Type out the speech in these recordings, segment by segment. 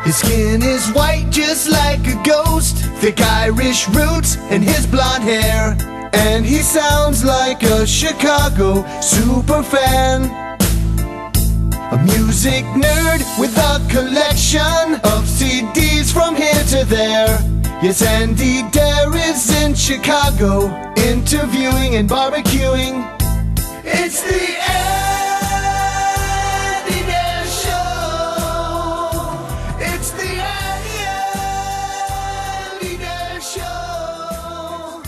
His skin is white just like a ghost, thick Irish roots and his blonde hair. And he sounds like a Chicago superfan, a music nerd with a collection of CDs from here to there. Yes, Andy Dare is in Chicago, interviewing and barbecuing. It's the Andy Dare Show. It's the Andy Dare Show.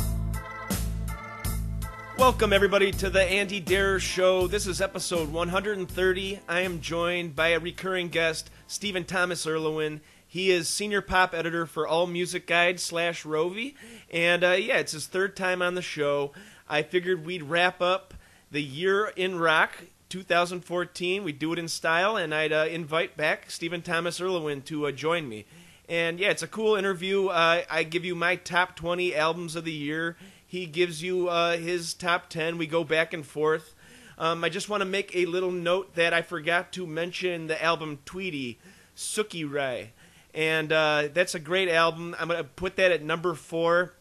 Welcome, everybody, to the Andy Dare Show. This is episode 130. I am joined by a recurring guest, Stephen Thomas Erlewine. He is senior pop editor for All Music Guide / Rovi. And it's his third time on the show. I figured we'd wrap up the year in rock 2014. We'd do it in style, and I'd invite back Stephen Thomas Erlewine to join me. And it's a cool interview. I give you my top 20 albums of the year. He gives you his top 10. We go back and forth. I just want to make a little note that I forgot to mention the album Tweety, Sookie Rai. And that's a great album. I'm going to put that at number 4,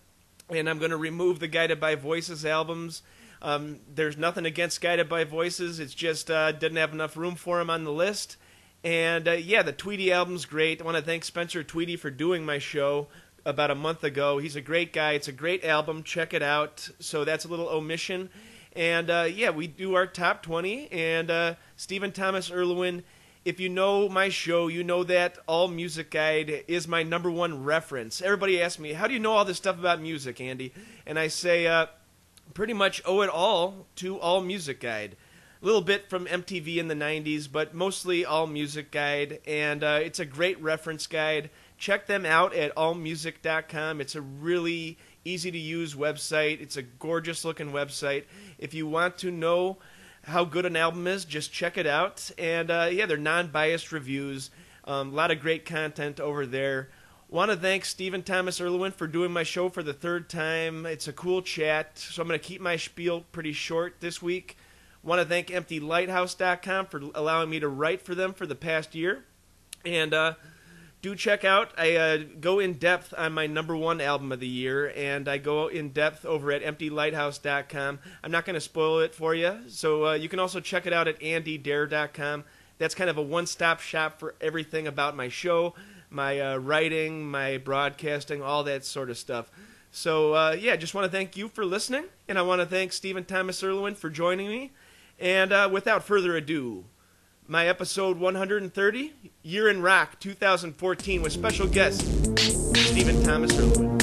and I'm going to remove the Guided by Voices albums. There's nothing against Guided by Voices. It's just didn't have enough room for them on the list. And the Tweety album's great. I want to thank Spencer Tweety for doing my show about a month ago. He's a great guy. It's a great album. Check it out. So that's a little omission. And we do our top 20. And Stephen Thomas Erlewine, if you know my show, you know that All Music Guide is my number one reference. Everybody asks me, how do you know all this stuff about music, Andy? And I say, pretty much owe it all to All Music Guide. A little bit from MTV in the 90s, but mostly All Music Guide. And it's a great reference guide. Check them out at allmusic.com. It's a really easy-to-use website. It's a gorgeous-looking website. If you want to know how good an album is, just check it out. And they're non-biased reviews. A lot of great content over there. Want to thank Stephen Thomas Erlewine for doing my show for the third time. It's a cool chat, so I'm going to keep my spiel pretty short this week. Want to thank EmptyLighthouse.com for allowing me to write for them for the past year. And do check out, I go in depth on my number one album of the year, and I go in depth over at EmptyLighthouse.com. I'm not going to spoil it for you, so you can also check it out at AndyDare.com. That's kind of a one-stop shop for everything about my show, my writing, my broadcasting, all that sort of stuff. So, just want to thank you for listening, and I want to thank Stephen Thomas Erlewine for joining me. And without further ado, my episode 130, Year in Rock 2014, with special guest, Stephen Thomas Erlewine.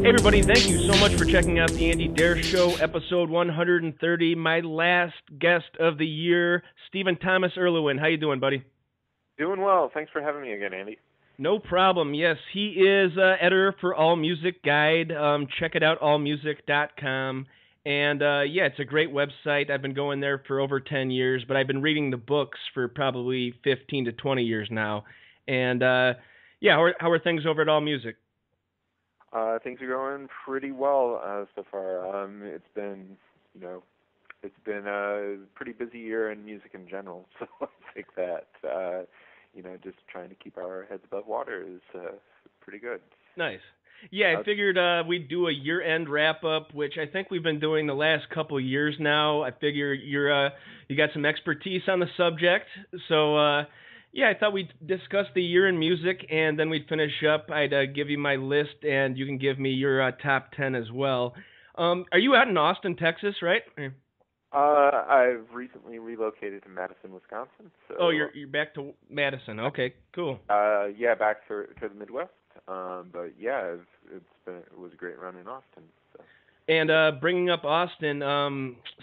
Hey everybody, thank you so much for checking out the Andy Dare Show, episode 130, my last guest of the year, Stephen Thomas Erlewine. How you doing, buddy? Doing well. Thanks for having me again, Andy. No problem. Yes, he is editor for All Music Guide. Check it out, allmusic.com. And, it's a great website. I've been going there for over 10 years, but I've been reading the books for probably 15 to 20 years now. And, how are things over at All Music? Things are going pretty well so far. It's been a pretty busy year in music in general, so I think that just trying to keep our heads above water is pretty good. Nice. Yeah, I figured we'd do a year-end wrap-up, which I think we've been doing the last couple of years now. I figure you got some expertise on the subject, so I thought we'd discuss the year in music, and then we'd finish up. I'd give you my list, and you can give me your top 10 as well. Are you out in Austin, Texas, right? I've recently relocated to Madison, Wisconsin. So, you're back to Madison. Okay, cool. Back to the Midwest. It was a great run in Austin. So. And bringing up Austin,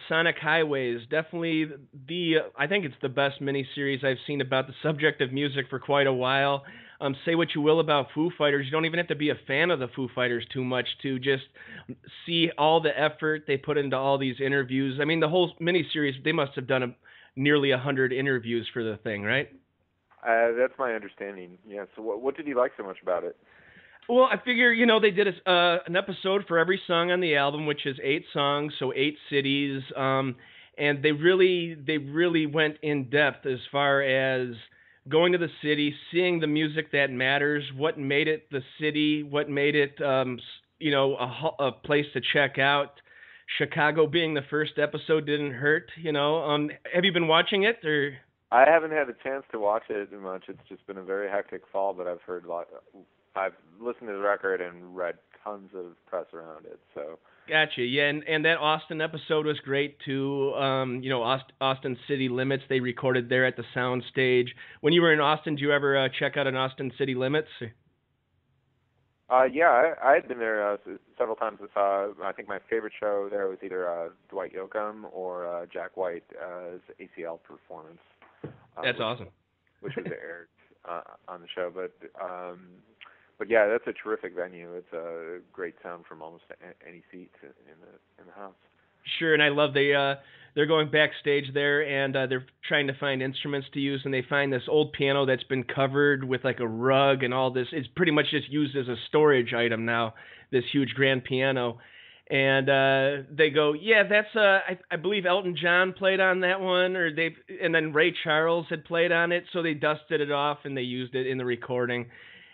Sonic Highways, definitely I think it's the best miniseries I've seen about the subject of music for quite a while. Say what you will about Foo Fighters, you don't even have to be a fan of the Foo Fighters too much to just see all the effort they put into all these interviews. I mean, the whole miniseries, they must have done nearly 100 interviews for the thing, right? That's my understanding, yeah. So what did you like so much about it? Well, I figure, they did an episode for every song on the album, which is 8 songs, so 8 cities, and they really went in depth as far as going to the city, seeing the music that matters, what made it the city, what made it, a place to check out. Chicago being the first episode didn't hurt, Have you been watching it, or? I haven't had a chance to watch it much. It's just been a very hectic fall, but I've heard a lot. I've listened to the record and read tons of press around it. So. Gotcha. Yeah, and that Austin episode was great too. Austin City Limits, they recorded there at the sound stage. When you were in Austin, did you ever check out an Austin City Limits? Yeah, I had been there several times. I think my favorite show there was either Dwight Yoakam or Jack White's ACL performance. That's awesome. Which was aired on the show, but yeah, that's a terrific venue. It's a great sound from almost any seat in the house. Sure, and I love they're going backstage there, and they're trying to find instruments to use, and they find this old piano that's been covered with like a rug and all this. It's pretty much just used as a storage item now, this huge grand piano. And they go, yeah, that's I believe Elton John played on that one, and then Ray Charles had played on it, so they dusted it off and they used it in the recording.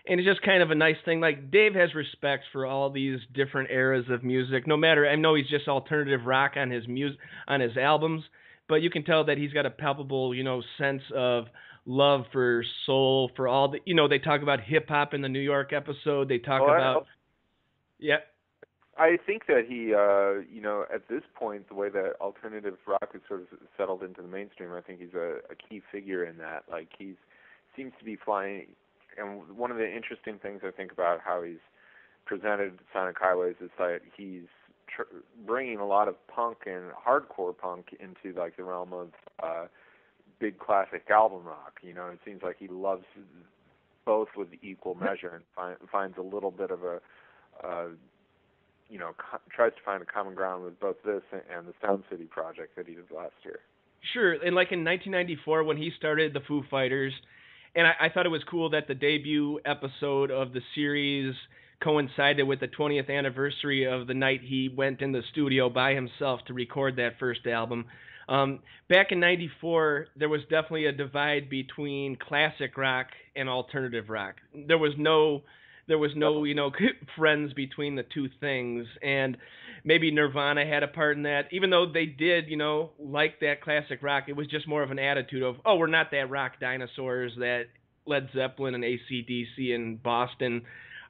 And it's just kind of a nice thing. Like, Dave has respect for all these different eras of music. No matter, I know he's just alternative rock on his albums, but you can tell that he's got a palpable, sense of love for soul, for all the, they talk about hip hop in the New York episode. They talk about, yeah. I think that he, at this point, the way that alternative rock has sort of settled into the mainstream, I think he's a key figure in that. Like, he seems to be flying. And one of the interesting things I think about how he's presented Sonic Highways is that he's bringing a lot of punk and hardcore punk into like the realm of big classic album rock. It seems like he loves both with equal measure and finds a little bit of tries to find a common ground with both this and the Sound City project that he did last year. Sure, and like in 1994 when he started the Foo Fighters. And I thought it was cool that the debut episode of the series coincided with the 20th anniversary of the night he went in the studio by himself to record that first album. Back in '94, there was definitely a divide between classic rock and alternative rock. There was no friends between the two things, and maybe Nirvana had a part in that. Even though they did, like that classic rock, it was just more of an attitude of, oh, we're not that rock dinosaurs that Led Zeppelin and AC/DC and Boston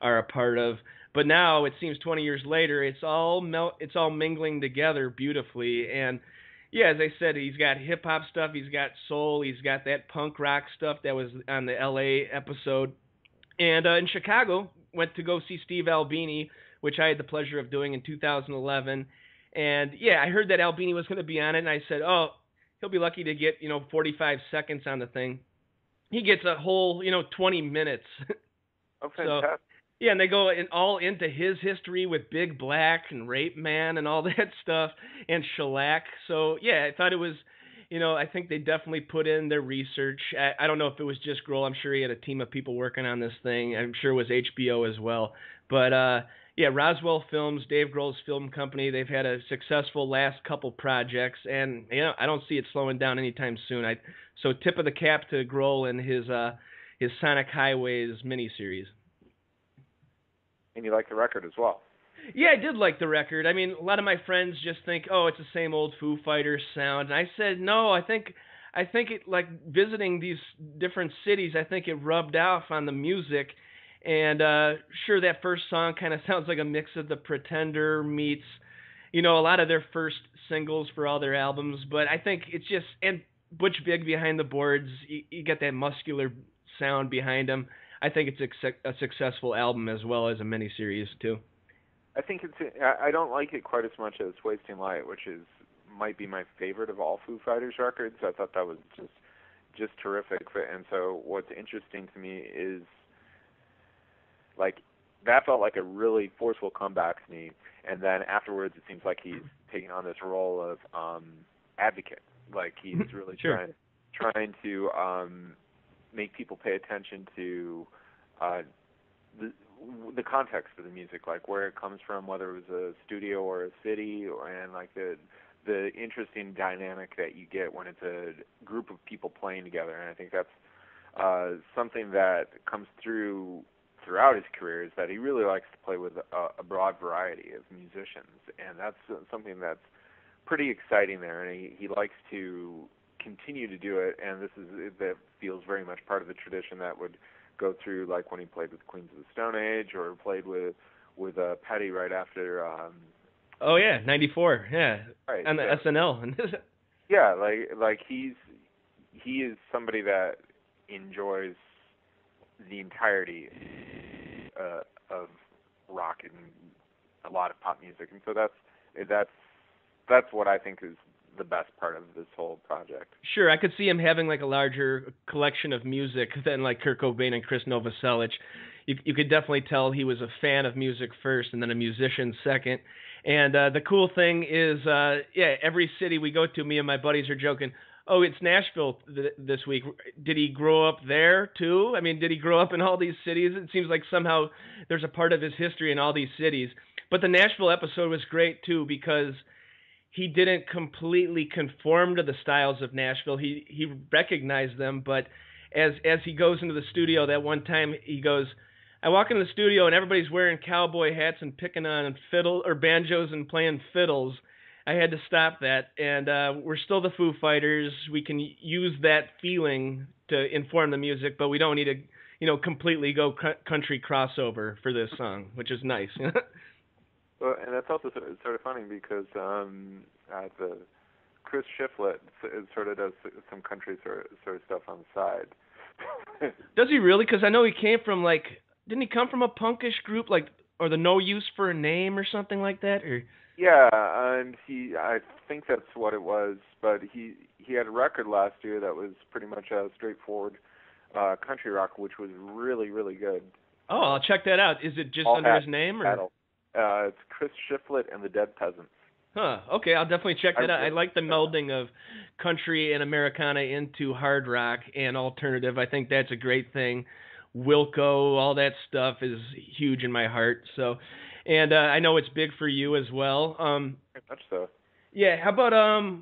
are a part of. But now it seems 20 years later, it's all mingling together beautifully. And yeah, as I said, he's got hip hop stuff, he's got soul, he's got that punk rock stuff that was on the LA episode. And in Chicago, went to go see Steve Albini, which I had the pleasure of doing in 2011. And yeah, I heard that Albini was going to be on it, and I said, oh, he'll be lucky to get 45 seconds on the thing. He gets a whole 20 minutes. Oh, fantastic. So, yeah, and they go all into his history with Big Black and Rape Man and all that stuff, and Shellac. So yeah, I thought it was. I think they definitely put in their research. I don't know if it was just Grohl. I'm sure he had a team of people working on this thing. I'm sure it was HBO as well. But, yeah, Roswell Films, Dave Grohl's film company, they've had a successful last couple projects. And, I don't see it slowing down anytime soon. So tip of the cap to Grohl and his Sonic Highways miniseries. And you like the record as well. Yeah, I did like the record. I mean, a lot of my friends just think, oh, it's the same old Foo Fighters sound. And I said, no, I think it, like, visiting these different cities, I think it rubbed off on the music. And sure, that first song kind of sounds like a mix of The Pretender meets, a lot of their first singles for all their albums. But I think it's just, and Butch Vig behind the boards, you get that muscular sound behind him. I think it's a successful album as well as a miniseries, too. I think I don't like it quite as much as Wasting Light, which might be my favorite of all Foo Fighters records. I thought that was just terrific. And so what's interesting to me is, like, that felt like a really forceful comeback to me. And then afterwards, it seems like he's taking on this role of advocate. Like, he's really sure. trying to make people pay attention to the context of the music, like where it comes from, whether it was a studio or a city, and like the interesting dynamic that you get when it's a group of people playing together. And I think that's something that comes throughout his career, is that he really likes to play with a broad variety of musicians, and that's something that's pretty exciting there. And he likes to continue to do it, and that feels very much part of the tradition that would go through, like when he played with Queens of the Stone Age, or played with Petty right after. Oh yeah, '94, yeah, right, on the SNL. Yeah, like he is somebody that enjoys the entirety of rock and a lot of pop music, and so that's what I think is the best part of this whole project. Sure, I could see him having like a larger collection of music than like Kurt Cobain and Chris Novoselic. You could definitely tell he was a fan of music first and then a musician second. And the cool thing is, every city we go to, me and my buddies are joking, oh, it's Nashville this week. Did he grow up there too? I mean, did he grow up in all these cities? It seems like somehow there's a part of his history in all these cities. But the Nashville episode was great too, because he didn't completely conform to the styles of Nashville. He recognized them, but as he goes into the studio that one time, he goes, I walk into the studio and everybody's wearing cowboy hats and picking on fiddle or banjos and playing fiddles. I had to stop that, and we're still the Foo Fighters. We can use that feeling to inform the music, but we don't need to, completely go country crossover for this song, which is nice. Well, and that's also sort of funny because the Chris Shiflett sort of does some country sort of stuff on the side. Does he really? Because I know he came from didn't he come from a punkish group or the No Use for a Name or something like that? Or yeah, and I think that's what it was. But he had a record last year that was pretty much a straightforward country rock, which was really, really good. Oh, I'll check that out. Is it just under his name? Or? It's Chris Shiflett and the Dead Peasants. Huh. Okay, I'll definitely check that out. I like the melding of country and Americana into hard rock and alternative. I think that's a great thing. Wilco, all that stuff is huge in my heart. So, and I know it's big for you as well. Very much so. Yeah. How about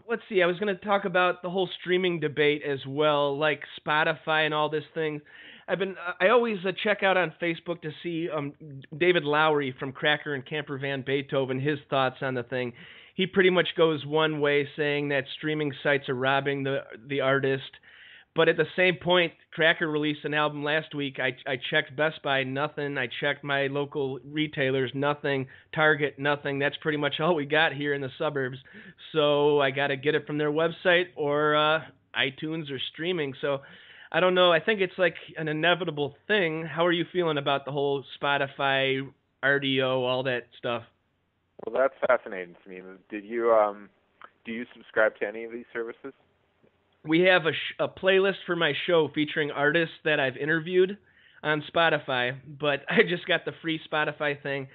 let's see. I was going to talk about the whole streaming debate as well, like Spotify and all this thing. I always check out on Facebook to see David Lowery from Cracker and Camper Van Beethoven, his thoughts on the thing. He pretty much goes one way, saying that streaming sites are robbing the artist. But at the same point, Cracker released an album last week. I checked Best Buy, nothing. I checked my local retailers, nothing. Target, nothing. That's pretty much all we got here in the suburbs. So I got to get it from their website or iTunes or streaming. So I don't know. I think it's like an inevitable thing. How are you feeling about the whole Spotify, RDO, all that stuff? Well, that's fascinating to me. Do you subscribe to any of these services? We have a playlist for my show featuring artists that I've interviewed on Spotify, but I just got the free Spotify thing.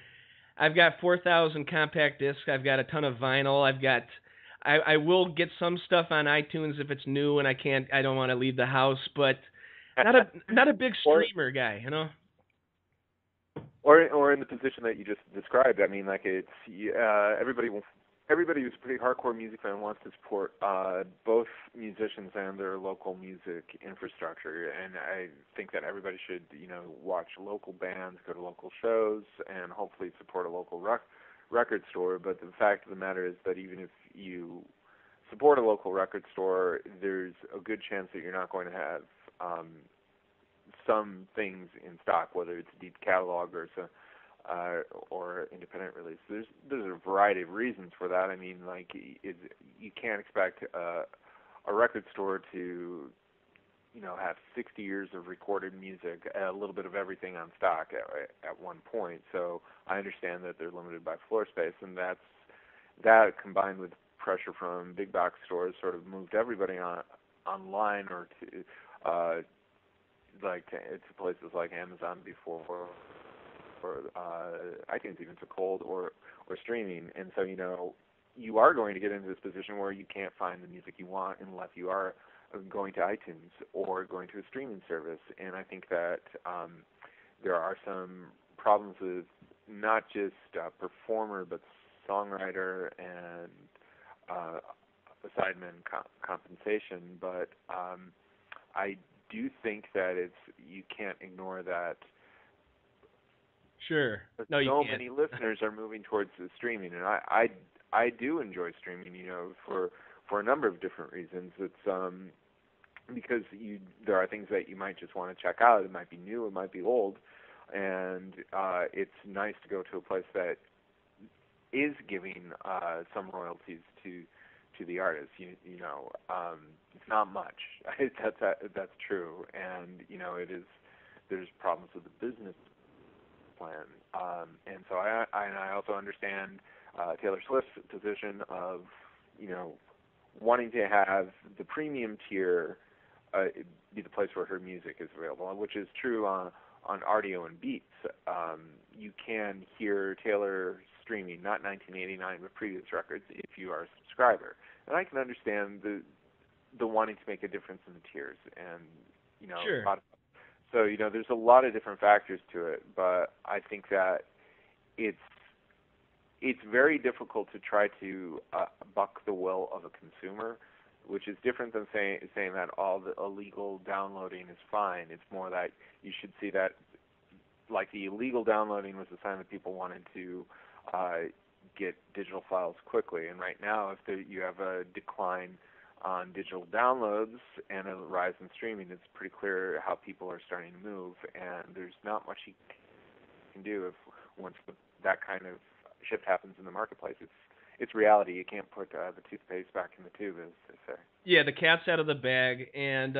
I've got 4,000 compact discs. I've got a ton of vinyl. I will get some stuff on iTunes if it's new and I don't want to leave the house, but not a big streamer guy, Or in the position that you just described. I mean, like it's everybody who's a pretty hardcore music fan wants to support both musicians and their local music infrastructure, and I think that everybody should, watch local bands, go to local shows, and hopefully support a local record store. But the fact of the matter is that even if you support a local record store, there's a good chance that you're not going to have some things in stock, whether it's a deep catalog or independent release. There's a variety of reasons for that. I mean, you can't expect a record store to have 60 years of recorded music, a little bit of everything on stock at one point. So I understand that they're limited by floor space, and that combined with pressure from big box stores sort of moved everybody online or to places like Amazon before, or iTunes even took hold, or streaming. And so you are going to get into this position where you can't find the music you want unless you are going to iTunes or going to a streaming service. And I think that there are some problems with not just performer but songwriter and sideman compensation. But I do think that you can't ignore that. Sure. No, you so can't. Many listeners are moving towards the streaming, and I do enjoy streaming. For a number of different reasons. It's because there are things that you might just want to check out. It might be new, it might be old, and it's nice to go to a place that is giving some royalties to the artist. It's not much. That's true, and it is. There's problems with the business plan, and so I also understand Taylor Swift's position of wanting to have the premium tier be the place where her music is available, which is true on Rdio and Beats. You can hear Taylor streaming, not 1989, but previous records, if you are a subscriber. And I can understand the wanting to make a difference in the tiers, and Sure. So there's a lot of different factors to it, but I think that it's very difficult to try to buck the will of a consumer, which is different than saying that all the illegal downloading is fine. It's more that you should see that, like, the illegal downloading was a sign that people wanted to get digital files quickly. And right now, if you have a decline on digital downloads and a rise in streaming, it's pretty clear how people are starting to move. And there's not much you can do once that kind of shift happens in the marketplace. It's reality. You can't put the toothpaste back in the tube, as they say. Yeah, the cat's out of the bag. And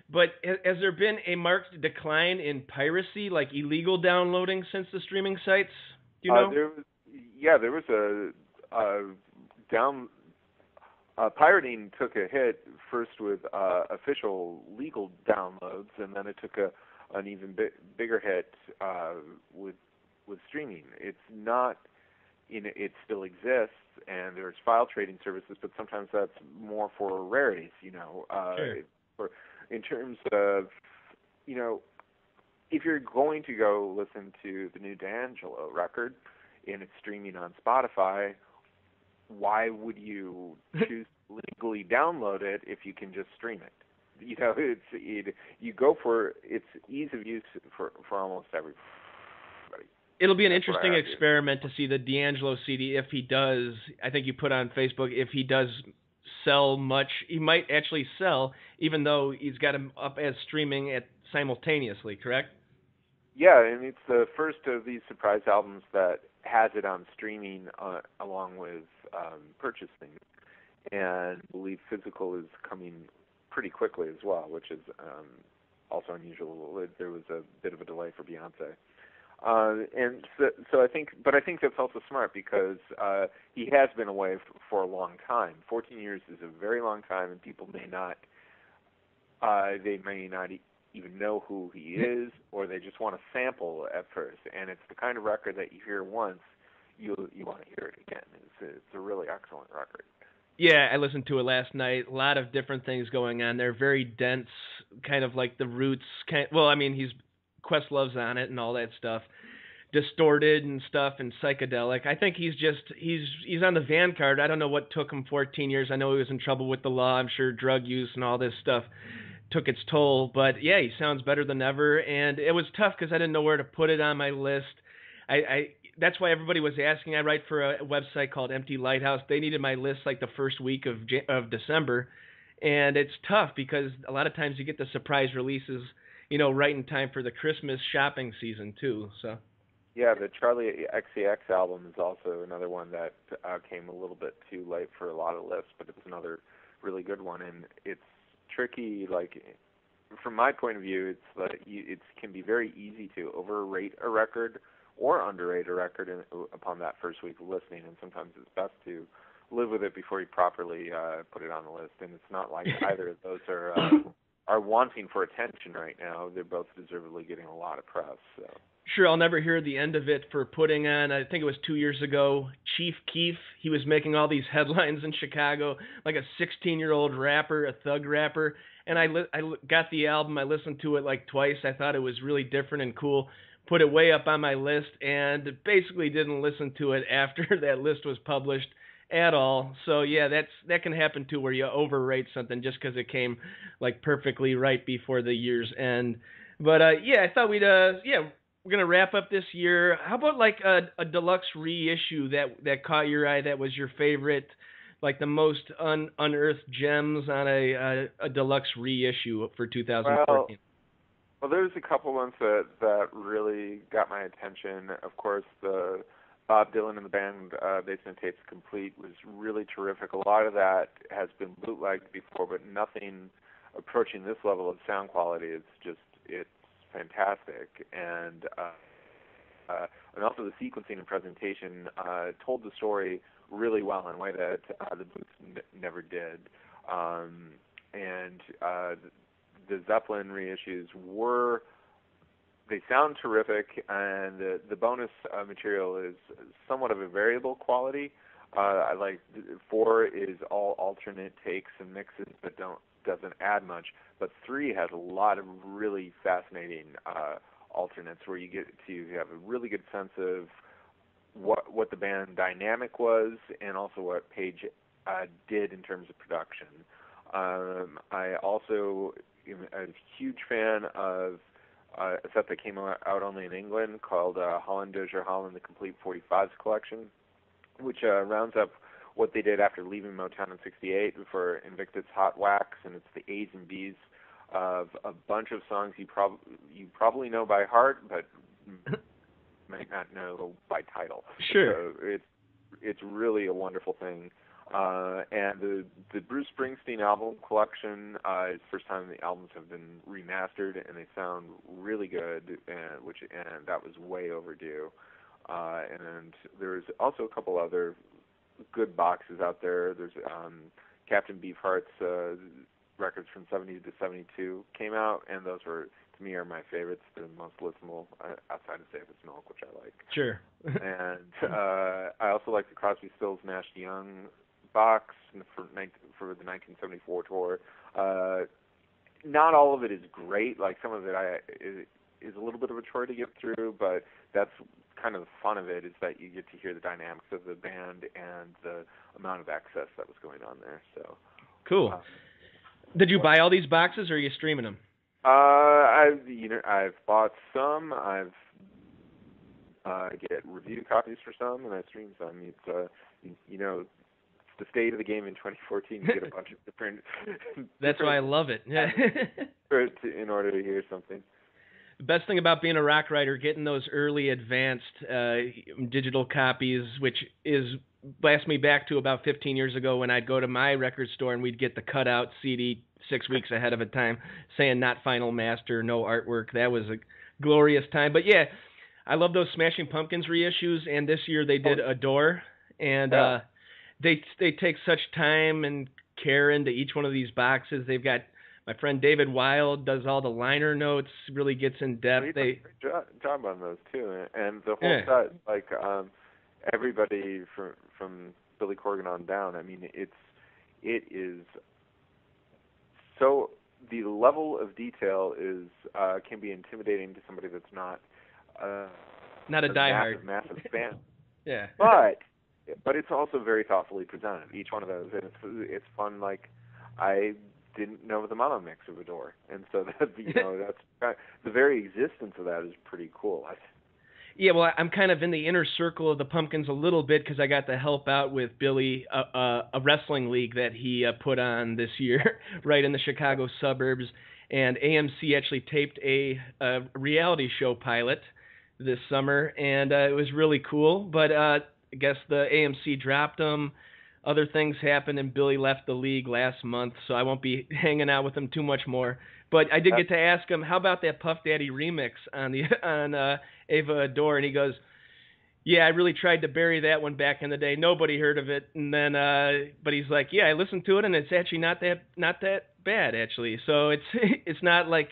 but has there been a marked decline in piracy, like illegal downloading, since the streaming sites? Do you know? There was pirating took a hit first with official legal downloads, and then it took an even bigger hit with streaming. It's not. It still exists, and there's file trading services, but sometimes that's more for rarities. Sure. In terms of, if you're going to go listen to the new D'Angelo record and it's streaming on Spotify, why would you choose to legally download it if you can just stream it? You go for its ease of use for almost everybody. It'll be an interesting experiment to see the D'Angelo CD if he does. I think you put on Facebook, if he does sell much, he might actually sell, even though he's got him up as streaming simultaneously, correct? Yeah, and it's the first of these surprise albums that has it on streaming along with purchasing. And I believe physical is coming pretty quickly as well, which is also unusual. There was a bit of a delay for Beyonce. And so I think that's also smart because he has been away for a long time. 14 years is a very long time, and people may not even know who he is, or they just want to sample at first. And it's the kind of record that you hear once, you want to hear it again. It's a really excellent record. Yeah, I listened to it last night. A lot of different things going on there. Very dense, kind of like the Roots. He's Questlove's on it and all that stuff, distorted and stuff and psychedelic. I think he's on the vanguard. I don't know what took him 14 years. I know he was in trouble with the law. I'm sure drug use and all this stuff took its toll. But yeah, he sounds better than ever. And it was tough because I didn't know where to put it on my list. That's why everybody was asking. I write for a website called Empty Lighthouse. They needed my list like the first week of December. And it's tough because a lot of times you get the surprise releases, right in time for the Christmas shopping season too. So. Yeah, the Charlie XCX album is also another one that came a little bit too late for a lot of lists, but it's another really good one, and it's tricky. Like, from my point of view, it can be very easy to overrate a record or underrate a record upon that first week of listening, and sometimes it's best to live with it before you properly put it on the list. And it's not like either of those are wanting for attention right now. They're both deservedly getting a lot of press. So. Sure, I'll never hear the end of it for putting on, I think it was 2 years ago, Chief Keef. He was making all these headlines in Chicago, like a 16-year-old rapper, a thug rapper. And I got the album, I listened to it like twice. I thought it was really different and cool. put it way up on my list, and basically didn't listen to it after that list was published at all. So yeah, that can happen too, where you overrate something just because it came like perfectly right before the year's end. But yeah, I thought we're gonna wrap up this year. How about like a deluxe reissue that caught your eye, that was your favorite, like the most unearthed gems on a deluxe reissue for 2014? Well, there's a couple ones that really got my attention. Of course, the Bob Dylan and the Band Basement Tapes Complete was really terrific. A lot of that has been bootlegged before, but nothing approaching this level of sound quality. It's fantastic, and also the sequencing and presentation told the story really well in a way that the boots never did. The Zeppelin reissues they sound terrific, and the bonus material is somewhat of a variable quality. I like 4 is all alternate takes and mixes, but doesn't add much. But 3 has a lot of really fascinating alternates where you get to have a really good sense of what the band dynamic was, and also what Page did in terms of production. I also am a huge fan of a set that came out only in England called Holland Dozier Holland, the Complete 45s Collection, which rounds up what they did after leaving Motown in '68 for Invictus Hot Wax, and it's the A's and B's of a bunch of songs you probably know by heart, but might not know by title. Sure. So it's really a wonderful thing. And the Bruce Springsteen album collection is the first time the albums have been remastered, and they sound really good, and that was way overdue. And there's also a couple other good boxes out there. There's Captain Beefheart's records from 70 to 72 came out, and those to me are my favorites. They're the most listenable outside of Save It's Milk, which I like. Sure. And I also like the Crosby, Stills, Nash Young box for the 1974 tour. Not all of it is great. Like, some of it is a little bit of a chore to get through, but that's kind of the fun of it, is that you get to hear the dynamics of the band and the amount of access that was going on there. So cool. Did you buy all these boxes, or are you streaming them? I've bought some. I get review copies for some, and I stream some. It's it's the state of the game in 2014. You get a bunch of different. That's why I love it. Yeah. In order to hear something. The best thing about being a rock writer, getting those early advanced digital copies, which blasts me back to about 15 years ago when I'd go to my record store and we'd get the cutout CD 6 weeks ahead of a time saying not final master, no artwork. That was a glorious time. But yeah, I love those Smashing Pumpkins reissues, and this year they did Adore, and they take such time and care into each one of these boxes. They've got my friend David Wild does all the liner notes, really gets in depth. They did a great job on those too, and the whole set, like everybody from Billy Corgan on down. I mean, it is so, the level of detail can be intimidating to somebody that's not a diehard massive fan. Yeah, but it's also very thoughtfully presented. Each one of those, and it's fun. Like, I didn't know the mono mix of Adore, and so that's the very existence of that is pretty cool. Yeah, well, I'm kind of in the inner circle of the Pumpkins a little bit because I got to help out with Billy, a wrestling league that he put on this year, right in the Chicago suburbs, and AMC actually taped a reality show pilot this summer, and it was really cool. But I guess the AMC dropped them. Other things happened, and Billy left the league last month, so I won't be hanging out with him too much more. But I did get to ask him, how about that Puff Daddy remix on Ava Adore? And he goes, yeah, I really tried to bury that one back in the day. Nobody heard of it. And then, but he's like, yeah, I listened to it, and it's actually not that bad, actually. So it's not like,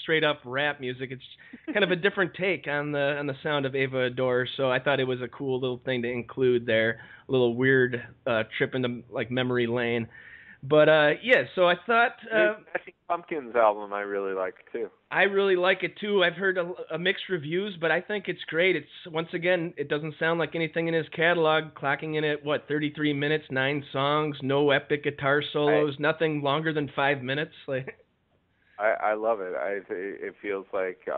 straight up rap music. It's kind of a different take on the sound of Ava Adore. So I thought it was a cool little thing to include there, a little weird trip into like memory lane. But yeah, so I thought Smashing Pumpkins album I really like too. I really like it too. I've heard a mixed reviews, but I think it's great. It's once again, it doesn't sound like anything in his catalog. Clocking in at 33 minutes, 9 songs, no epic guitar solos, nothing longer than 5 minutes. Like, I love it. It feels like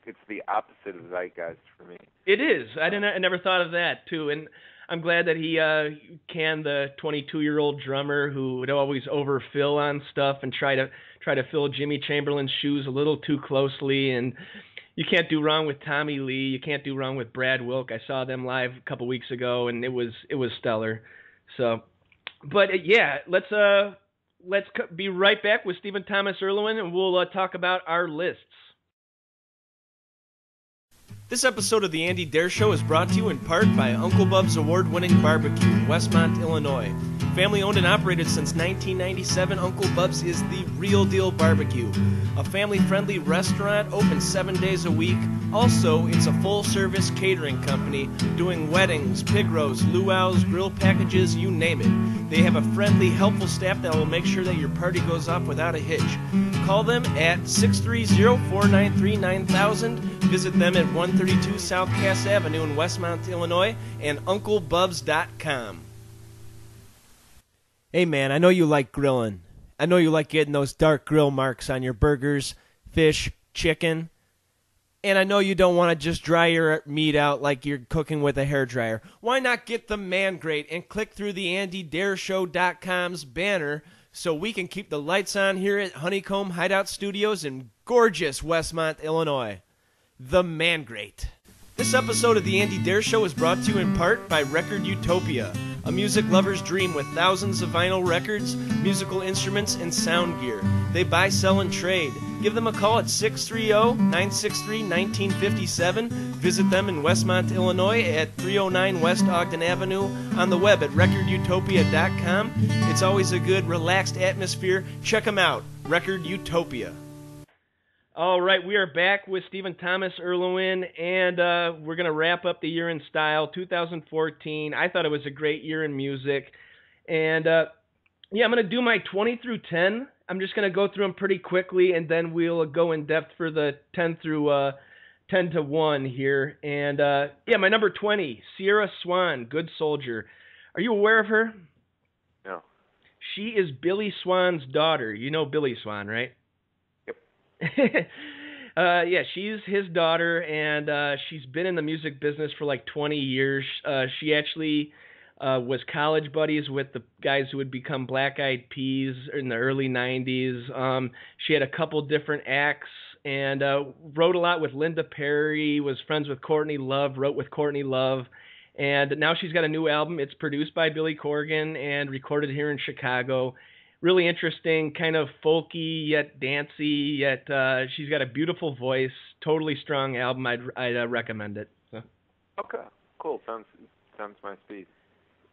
it's the opposite of zeitgeist for me. it is. I never thought of that too, and I'm glad that he canned the 22-year-old drummer who would always overfill on stuff and try to fill Jimmy Chamberlain's shoes a little too closely. And you can't do wrong with Tommy Lee. You can't do wrong with Brad Wilk. I saw them live a couple weeks ago, and it was stellar. So, but yeah, let's be right back with Stephen Thomas Erlewine, and we'll talk about our lists. This episode of The Andy Dare Show is brought to you in part by Uncle Bub's award-winning barbecue in Westmont, Illinois. Family-owned and operated since 1997, Uncle Bub's is the real deal barbecue. A family-friendly restaurant open 7 days a week. Also, it's a full-service catering company doing weddings, pig roasts, luau's, grill packages, you name it. They have a friendly, helpful staff that will make sure that your party goes off without a hitch. Call them at 630-493-9000. Visit them at 132 South Cass Avenue in Westmont, Illinois, and UncleBubs.com. Hey man, I know you like grilling. I know you like getting those dark grill marks on your burgers, fish, chicken. And I know you don't want to just dry your meat out like you're cooking with a hairdryer. Why not get the Man Grate and click through the AndyDareShow.com's banner so we can keep the lights on here at Honeycomb Hideout Studios in gorgeous Westmont, Illinois. The Man Grate. This episode of The Andy Dare Show is brought to you in part by Record Utopia, a music lover's dream with thousands of vinyl records, musical instruments, and sound gear. They buy, sell, and trade. Give them a call at 630-963-1957. Visit them in Westmont, Illinois at 309 West Ogden Avenue, on the web at recordutopia.com. It's always a good, relaxed atmosphere. Check them out, Record Utopia. All right, we are back with Stephen Thomas Erlewine, and we're going to wrap up the year in style, 2014. I thought it was a great year in music. And, I'm going to do my 20 through 10. I'm just going to go through them pretty quickly, and then we'll go in depth for the 10 through 10 to 1 here. And, my number 20, Sierra Swan, Good Soldier. Are you aware of her? No. She is Billy Swan's daughter. You know Billy Swan, right? She's his daughter, and she's been in the music business for like 20 years. She actually was college buddies with the guys who would become Black Eyed Peas in the early 90s. She had a couple different acts and wrote a lot with Linda Perry, was friends with Courtney Love, wrote with Courtney Love. And now she's got a new album. It's produced by Billy Corgan and recorded here in Chicago. Really interesting, kind of folky yet dancey, yet she's got a beautiful voice. Totally strong album. I'd recommend it. So. Okay, cool. Sounds my speed.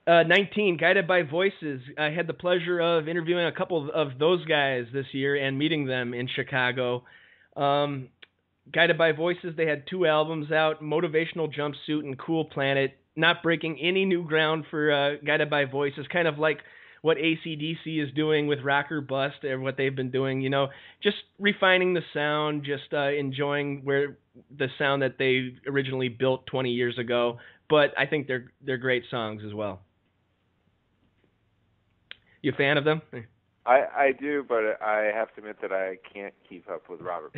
19, Guided by Voices. I had the pleasure of interviewing a couple of those guys this year and meeting them in Chicago. Guided by Voices, they had 2 albums out, Motivational Jumpsuit and Cool Planet. Not breaking any new ground for Guided by Voices, kind of like what AC/DC is doing with Rock or Bust, or what they've been doing, just refining the sound, just enjoying where the sound that they originally built 20 years ago. But I think they're great songs as well. You a fan of them? I do, but I have to admit that I can't keep up with Robert.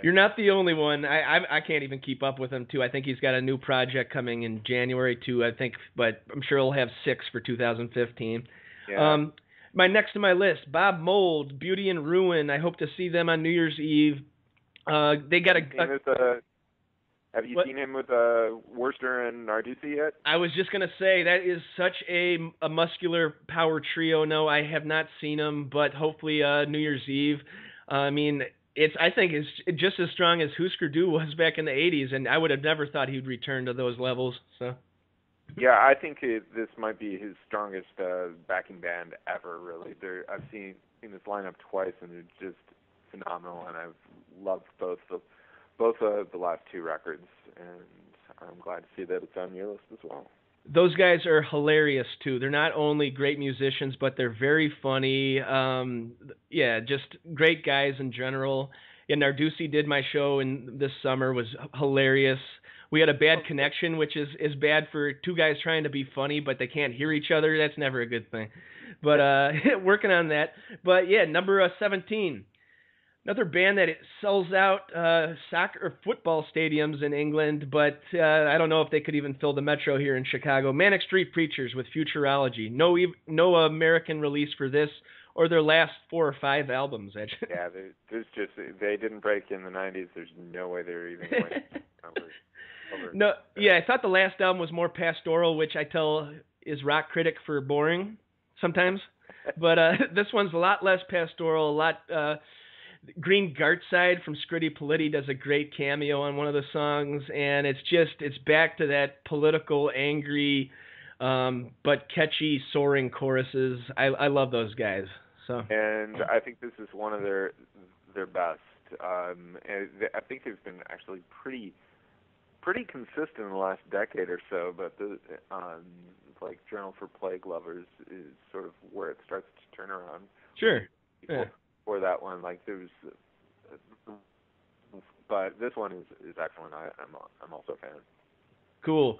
You're not the only one. I can't even keep up with him, too. I think he's got a new project coming in January, too, I think, but I'm sure he'll have 6 for 2015. Yeah. Next to my list, Bob Mould, Beauty and Ruin. I hope to see them on New Year's Eve. They got Have you seen him with Worcester and Narducci yet? I was just going to say, that is such a muscular power trio. No, I have not seen him, but hopefully New Year's Eve. I think it's just as strong as Husker Du was back in the 80s, and I would have never thought he'd return to those levels. So. Yeah, I think this might be his strongest backing band ever, really. I've seen this lineup twice, and they're just phenomenal, and I've loved both of the last 2 records, and I'm glad to see that it's on your list as well. Those guys are hilarious too. They're not only great musicians, but they're very funny. Yeah, just great guys in general. And Narducci did my show in this summer, was hilarious. We had a bad connection, which is bad for two guys trying to be funny, but they can't hear each other. That's never a good thing. But working on that. But yeah, number 17. Another band that it sells out soccer or football stadiums in England, but I don't know if they could even fill the Metro here in Chicago. Manic Street Preachers with Futurology. No American release for this or their last 4 or 5 albums. Actually. Yeah, they didn't break in the '90s. There's no way they're even going over. No, yeah, I thought the last album was more pastoral, which I tell is rock critic for boring sometimes, but this one's a lot less pastoral, a lot. Green Gartside from Scritti Politti does a great cameo on one of the songs, and it's back to that political, angry, but catchy, soaring choruses. I love those guys. So. And I think this is one of their best. And I think they've been actually pretty consistent in the last decade or so. But like Journal for Plague Lovers is sort of where it starts to turn around. Sure. Yeah. For that one, like there's, but this one is excellent. I'm also a fan. Cool.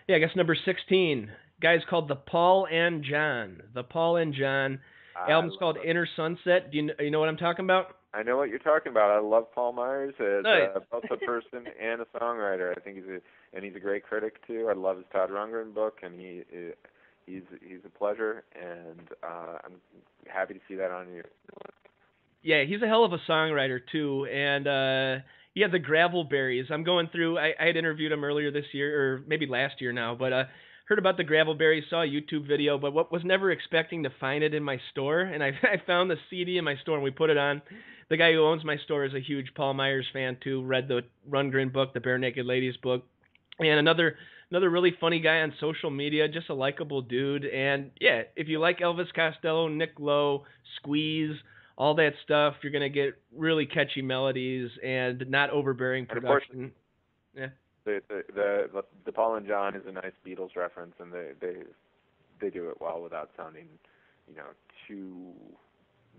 Yeah, I guess number 16. Guys called the Paul and John. The Paul and John album's called Inner Sunset. Do you know what I'm talking about? I know what you're talking about. I love Paul Myers as both a person and a songwriter. I think he's a great critic too. I love his Todd Rundgren book, and he's a pleasure, and I'm happy to see that on your. Yeah, he's a hell of a songwriter too, and yeah, the Gravelberries. I'm going through. I had interviewed him earlier this year, or maybe last year now, but heard about the Gravelberries, saw a YouTube video, but was never expecting to find it in my store, and I found the CD in my store and we put it on. The guy who owns my store is a huge Paul Myers fan too. Read the Rundgren book, the Bare Naked Ladies book, and another really funny guy on social media, just a likable dude. And yeah, if you like Elvis Costello, Nick Lowe, Squeeze, all that stuff, you're going to get really catchy melodies and not overbearing production. Yeah. The Paul and John is a nice Beatles reference, and they do it well without sounding, too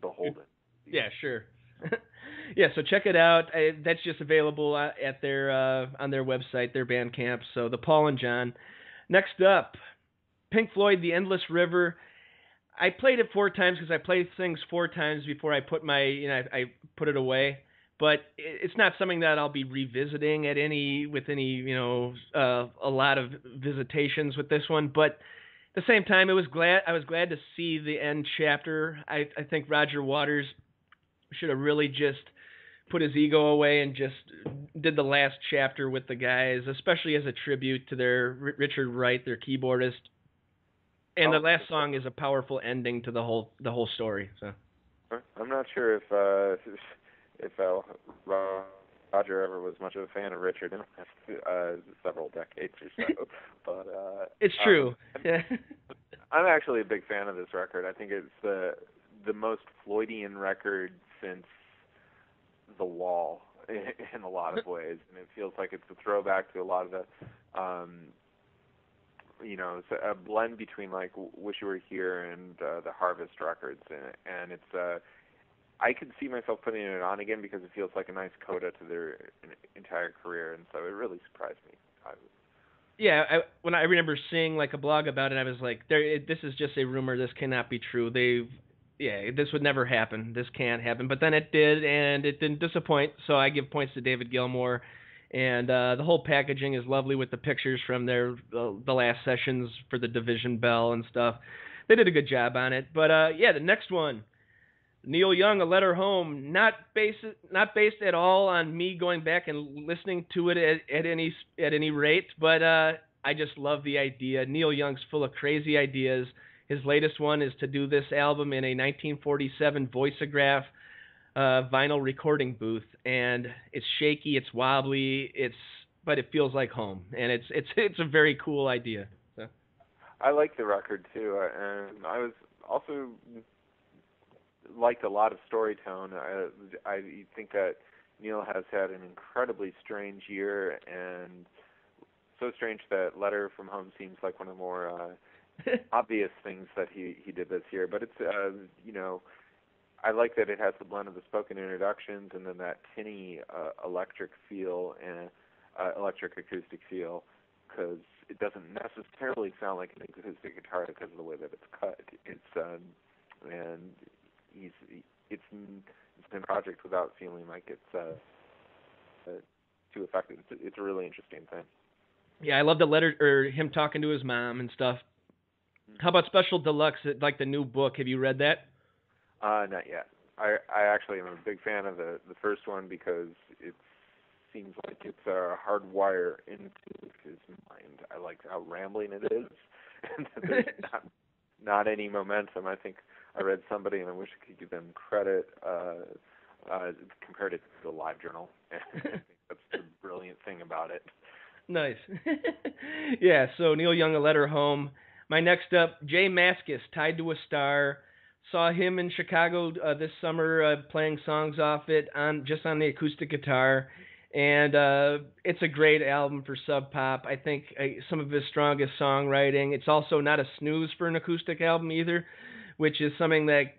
beholden. Yeah, sure. Yeah, so check it out. That's just available at their on their website, their Bandcamp. So the Paul and John. Next up, Pink Floyd, The Endless River. I played it 4 times because I play things 4 times before I put I put it away. But it's not something that I'll be revisiting with any a lot of visitations with this one. But at the same time, I was glad to see the end chapter. I think Roger Waters should have really just put his ego away and just did the last chapter with the guys, especially as a tribute to their Richard Wright, their keyboardist. And the last song is a powerful ending to the whole story. So I'm not sure if Roger ever was much of a fan of Richard in the last several decades or so, but it's true. I'm actually a big fan of this record. I think it's the most Floydian record since The Wall in a lot of ways, and it feels like it's a throwback to a lot of the it's a blend between like Wish You Were Here and the Harvest records, and it's I could see myself putting it on again because it feels like a nice coda to their entire career, and so it really surprised me. When I remember seeing like a blog about it, I was like, this is just a rumor. This cannot be true. This would never happen. This can't happen. But then it did, and it didn't disappoint. So I give points to David Gilmour. And the whole packaging is lovely with the pictures from the last sessions for the Division Bell and stuff. They did a good job on it. But the next one, Neil Young, A Letter Home, not based at all on me going back and listening to it at any rate. But I just love the idea. Neil Young's full of crazy ideas. His latest one is to do this album in a 1947 Voiceograph vinyl recording booth, and it's shaky, it's wobbly, but it feels like home, and it's a very cool idea. So. I like the record too, and I was also liked a lot of story tone. I think that Neil has had an incredibly strange year, and so strange that Letter from Home seems like one of the more obvious things that he did this year. But it's, I like that it has the blend of the spoken introductions and then that tinny electric feel and electric acoustic feel, because it doesn't necessarily sound like an acoustic guitar because of the way that it's cut. It's and it's a project without feeling like it's too effective. It's a really interesting thing. Yeah, I love the letter or him talking to his mom and stuff. How about Special Deluxe, like the new book? Have you read that? Not yet. I actually am a big fan of the first one because it seems like it's a hard wire into his mind. I like how rambling it is, and there's not any momentum. I think I read somebody, and I wish I could give them credit, compared it to the Live Journal. I think that's the brilliant thing about it. Nice. Yeah, so Neil Young, A Letter Home. My next up, Jay Mascis, Tied to a Star. Saw him in Chicago this summer playing songs off it just on the acoustic guitar. And it's a great album for Sub Pop. I think some of his strongest songwriting. It's also not a snooze for an acoustic album either, which is something that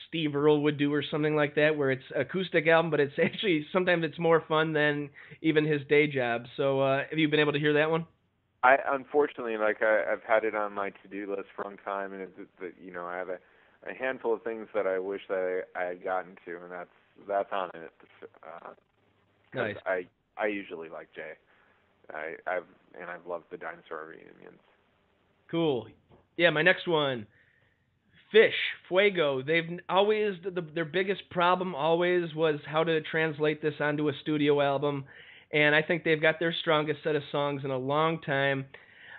Steve Earle would do or something like that, where it's acoustic album, but it's actually sometimes it's more fun than even his day job. So have you been able to hear that one? I unfortunately, I've had it on my to-do list for a long time, and I have a handful of things that I wish that I had gotten to, and that's on it. Nice. I usually like Jay. I've loved the Dinosaur reunions. Cool. Yeah, my next one. Fish, Fuego. They've always their biggest problem always was how to translate this onto a studio album, and I think they've got their strongest set of songs in a long time.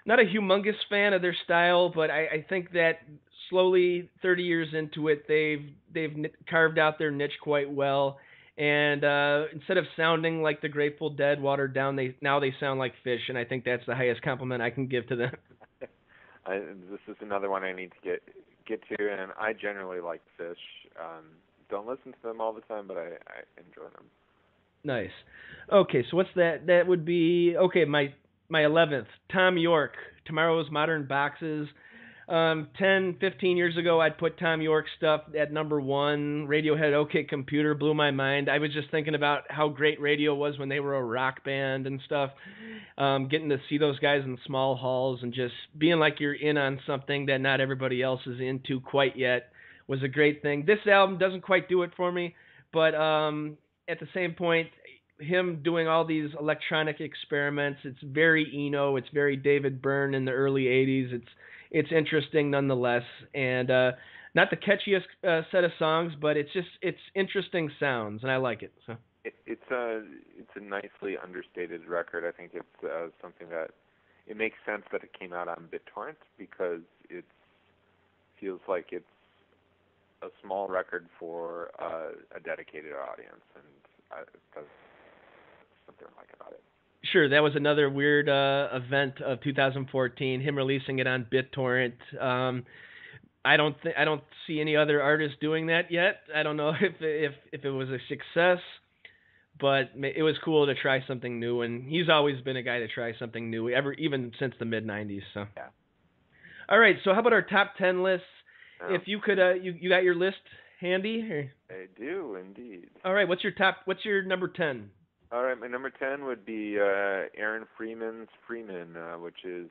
Not a humongous fan of their style, but I think that slowly, 30 years into it, they've carved out their niche quite well. And instead of sounding like the Grateful Dead, watered down, they sound like Fish, and I think that's the highest compliment I can give to them. This is another one I need to get to, and I generally like Fish. Don't listen to them all the time, but I enjoy them. Nice. Okay, so what's that? That would be my 11th. Tom York, Tomorrow's Modern Boxes. 10, 15 years ago, I'd put Tom York stuff at number one. Radiohead, OK Computer blew my mind. I was just thinking about how great radio was when they were a rock band and stuff. Getting to see those guys in small halls and just being like you're in on something that not everybody else is into quite yet was a great thing. This album doesn't quite do it for me, but at the same point, him doing all these electronic experiments, it's very Eno, it's very David Byrne in the early 80s. It's interesting nonetheless, and not the catchiest set of songs, but it's interesting sounds, and I like it. So it's a nicely understated record. I think it's something that it makes sense that it came out on BitTorrent because it feels like it's a small record for a dedicated audience, and that's something I like about it. Sure, that was another weird event of 2014. Him releasing it on BitTorrent. I don't see any other artists doing that yet. I don't know if it was a success, but it was cool to try something new. And he's always been a guy to try something new, even since the mid '90s. So yeah. All right, so how about our top 10 lists? Oh. If you could, you got your list handy? Or? I do indeed. All right, what's your number 10? All right, my number 10 would be Aaron Freeman's Freeman, which is,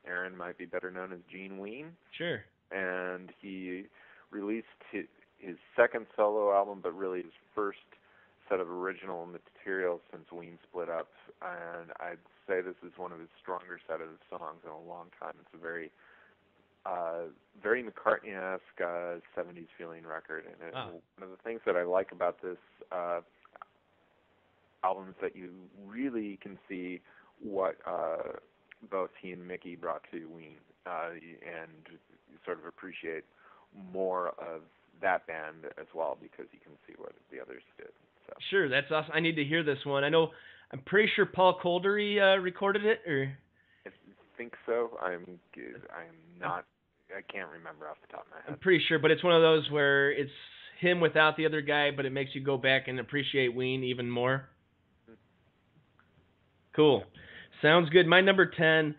Aaron might be better known as Gene Ween. Sure. And he released his second solo album, but really his first set of original material since Ween split up. And I'd say this is one of his stronger set of songs in a long time. It's a very McCartney-esque 70s feeling record. And one of the things that I like about this album is that you really can see what both he and Mickey brought to Ween, and you sort of appreciate more of that band as well because you can see what the others did. So. Sure, that's awesome. I need to hear this one. I'm pretty sure Paul Coldery recorded it, or I think so. I'm not. I can't remember off the top of my head. I'm pretty sure, but it's one of those where it's him without the other guy, but it makes you go back and appreciate Ween even more. Cool. Sounds good. My number 10,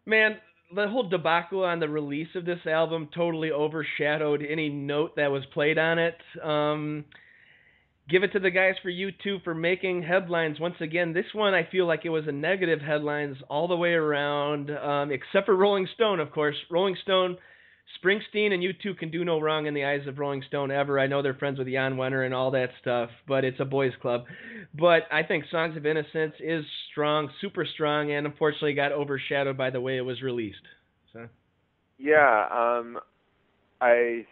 man, the whole debacle on the release of this album totally overshadowed any note that was played on it. Give it to the guys for U2 for making headlines once again. This one, I feel like it was a negative headlines all the way around, except for Rolling Stone, of course. Rolling Stone, Springsteen and U2 can do no wrong in the eyes of Rolling Stone ever. I know they're friends with Jan Wenner and all that stuff, but it's a boys' club. But I think Songs of Innocence is strong, super strong, and unfortunately got overshadowed by the way it was released. So. Yeah, I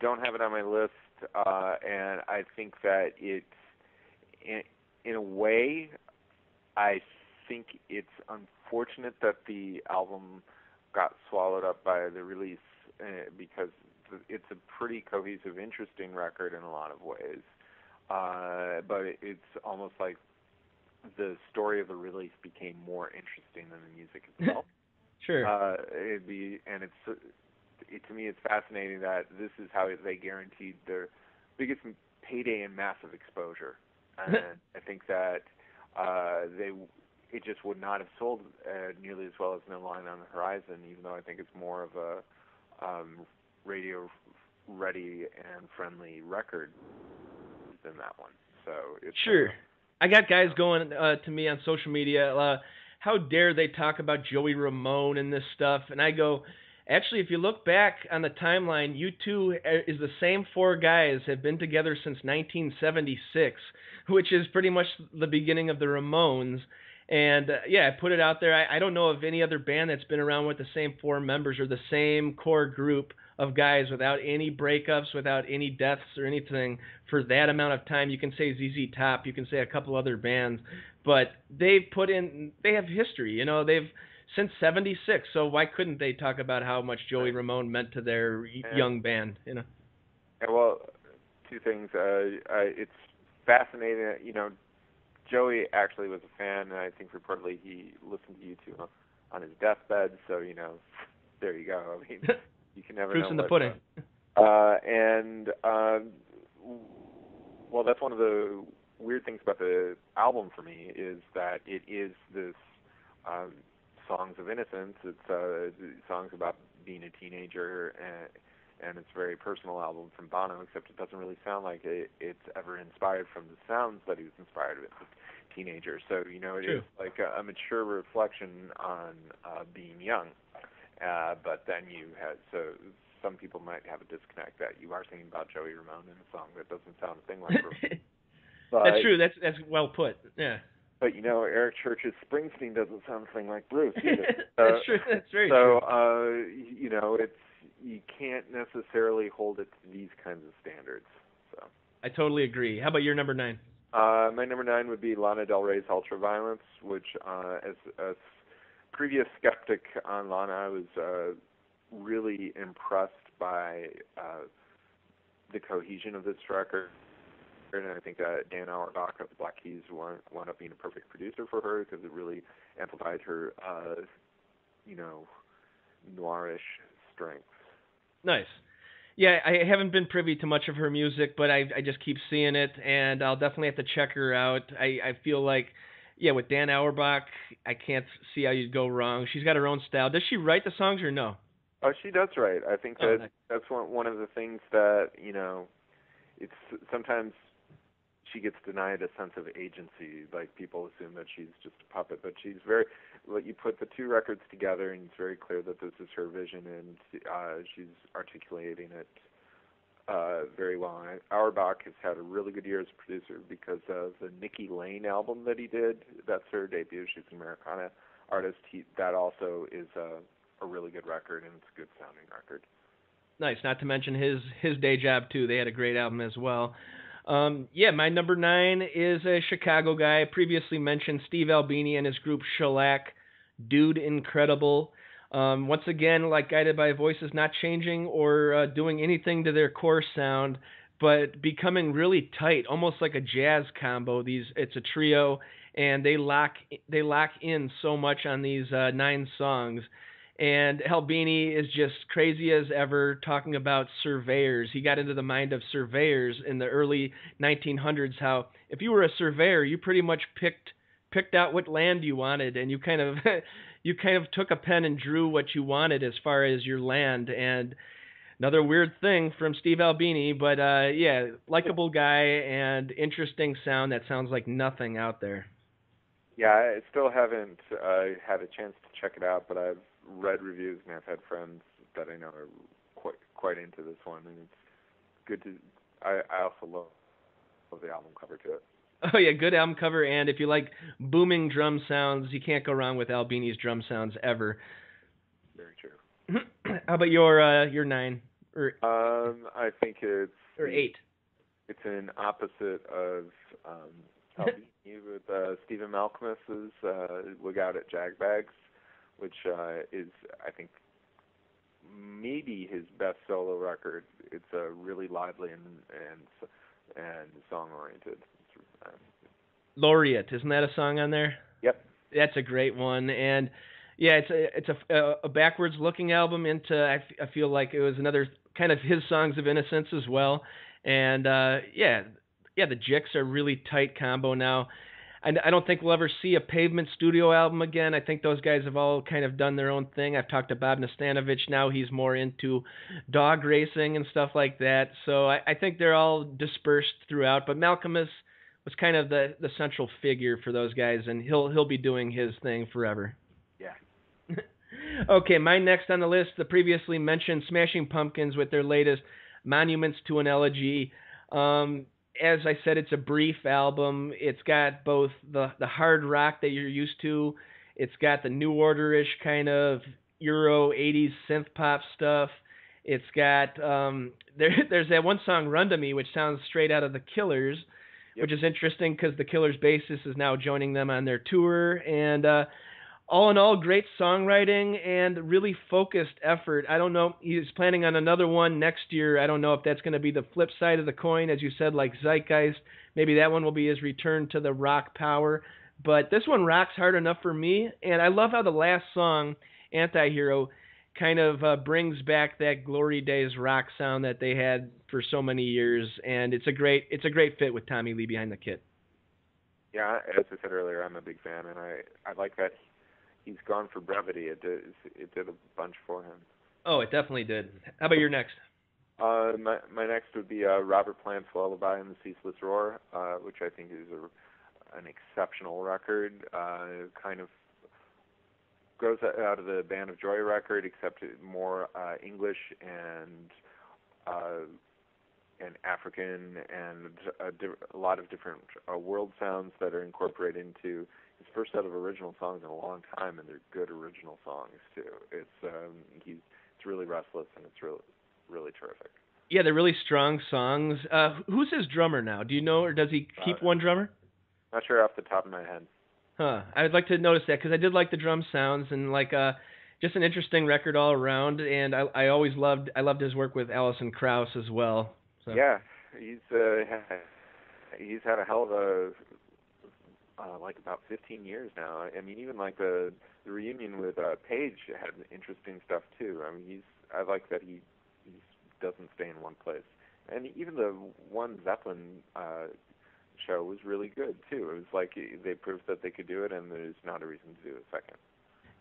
don't have it on my list, and I think that it's, in a way, I think it's unfortunate that the album got swallowed up by the release, because it's a pretty cohesive, interesting record in a lot of ways, but it's almost like the story of the release became more interesting than the music itself. Sure. To me, it's fascinating that this is how they guaranteed their biggest payday in massive exposure. And I think that it just would not have sold nearly as well as No Line on the Horizon, even though I think it's more of a radio-ready and friendly record than that one. So it's sure. I got guys going to me on social media, how dare they talk about Joey Ramone and this stuff? And I go, actually, if you look back on the timeline, U2 is the same four guys have been together since 1976, which is pretty much the beginning of the Ramones. And I put it out there. I don't know of any other band that's been around with the same four members or the same core group of guys without any breakups, without any deaths or anything for that amount of time. You can say ZZ Top, you can say a couple other bands, but they have history. They've since 76, so why couldn't they talk about how much Joey Ramone meant to their young band? Yeah, well, two things. It's fascinating. Joey actually was a fan, and I think reportedly he listened to U2 on his deathbed. So there you go. I mean, you can never Proof's know. in the pudding. Well, that's one of the weird things about the album for me is that it is this Songs of Innocence. It's songs about being a teenager, and it's a very personal album from Bono, except it doesn't really sound like it's ever inspired from the sounds that he was inspired with as a teenager. So, it True. is like a mature reflection on being young. But then some people might have a disconnect that you are singing about Joey Ramone in a song that doesn't sound a thing like Ramone. That's true. That's well put. Yeah. But Eric Church's Springsteen doesn't sound a thing like Bruce either. That's true. That's very true. So you can't necessarily hold it to these kinds of standards. So I totally agree. How about your number 9? My number 9 would be Lana Del Rey's Ultraviolence, which as a previous skeptic on Lana, I was really impressed by the cohesion of this record. And I think that Dan Auerbach of the Black Keys wound up being a perfect producer for her because it really amplified her, noirish strengths. Nice. Yeah, I haven't been privy to much of her music, but I just keep seeing it, and I'll definitely have to check her out. I feel like, with Dan Auerbach, I can't see how you'd go wrong. She's got her own style. Does she write the songs or no? Oh, she does write. I think that's one of the things that, it's sometimes she gets denied a sense of agency. Like, people assume that she's just a puppet, but she's you put the two records together, and it's very clear that this is her vision, and she's articulating it very well. Auerbach has had a really good year as a producer because of the Nikki Lane album that he did. That's her debut. She's an Americana artist. That also is a really good record, and it's a good sounding record. Nice. Not to mention his day job too. They had a great album as well. My number 9 is a Chicago guy. I previously mentioned Steve Albini and his group Shellac. Dude, incredible. Once again, like Guided by Voices, not changing or doing anything to their core sound, but becoming really tight, almost like a jazz combo. It's a trio, and they lock in so much on these 9 songs. And Albini is just crazy as ever, talking about surveyors. He got into the mind of surveyors in the early 1900s. How if you were a surveyor, you pretty much picked out what land you wanted, and you kind of you kind of took a pen and drew what you wanted as far as your land. And another weird thing from Steve Albini, but yeah, likable guy and interesting sound that sounds like nothing out there. Yeah, I still haven't had a chance to check it out, but I've read reviews and I've had friends that I know are quite into this one, and it's good to. I also love the album cover to it. Oh yeah, good album cover, and if you like booming drum sounds, you can't go wrong with Albini's drum sounds ever. Very true. How about your 9 or? I think it's or 8. It's an opposite of Albini with Stephen Malkmus's "Wig Out at Jagbags," which is, I think, maybe his best solo record. It's really lively and song oriented. Laureate, isn't that a song on there? Yep. That's a great one, and yeah, it's a backwards looking album into. I feel like it was another kind of his songs of innocence as well, and yeah, the Jicks are really tight combo now. I don't think we'll ever see a Pavement studio album again. I think those guys have all kind of done their own thing. I've talked to Bob Nastanovich. Now he's more into dog racing and stuff like that. So I think they're all dispersed throughout. But Malcolmus was kind of the central figure for those guys, and he'll be doing his thing forever. Yeah. Okay, my next on the list, the previously mentioned Smashing Pumpkins with their latest Monuments to an Elegy. As I said, it's a brief album. It's got both the hard rock that you're used to. It's got the New Order-ish kind of Euro 80s synth pop stuff. It's got there's that one song, Run to Me, which sounds straight out of the Killers, which is interesting because the Killers bassist is now joining them on their tour. And all in all, great songwriting and really focused effort. I don't know. He's planning on another one next year. I don't know if that's going to be the flip side of the coin, as you said, like Zeitgeist. Maybe that one will be his return to the rock power. But this one rocks hard enough for me. And I love how the last song, Antihero, kind of brings back that Glory Days rock sound that they had for so many years. And it's a great fit with Tommy Lee behind the kit. Yeah, as I said earlier, I'm a big fan, and I like that. He's gone for brevity. It did a bunch for him. Oh, it definitely did. How about your next? My next would be Robert Plant's Lullaby and the Ceaseless Roar, which I think is an exceptional record. Kind of grows out of the Band of Joy record, except more English and African and a lot of different world sounds that are incorporated into his first set of original songs in a long time, and they're good original songs too. It's really restless, and it's really terrific. Yeah, they're really strong songs. Who's his drummer now? Do you know, or does he keep one drummer? Not sure off the top of my head. Huh. I would like to notice that because I did like the drum sounds and just an interesting record all around. And I always loved his work with Alison Krauss as well. So. Yeah, he's had a hell of a about 15 years now. I mean, even like the reunion with Page had interesting stuff too. I mean, I like that he doesn't stay in one place. And even the one Zeppelin show was really good too. It was like they proved that they could do it, and there's not a reason to do a second.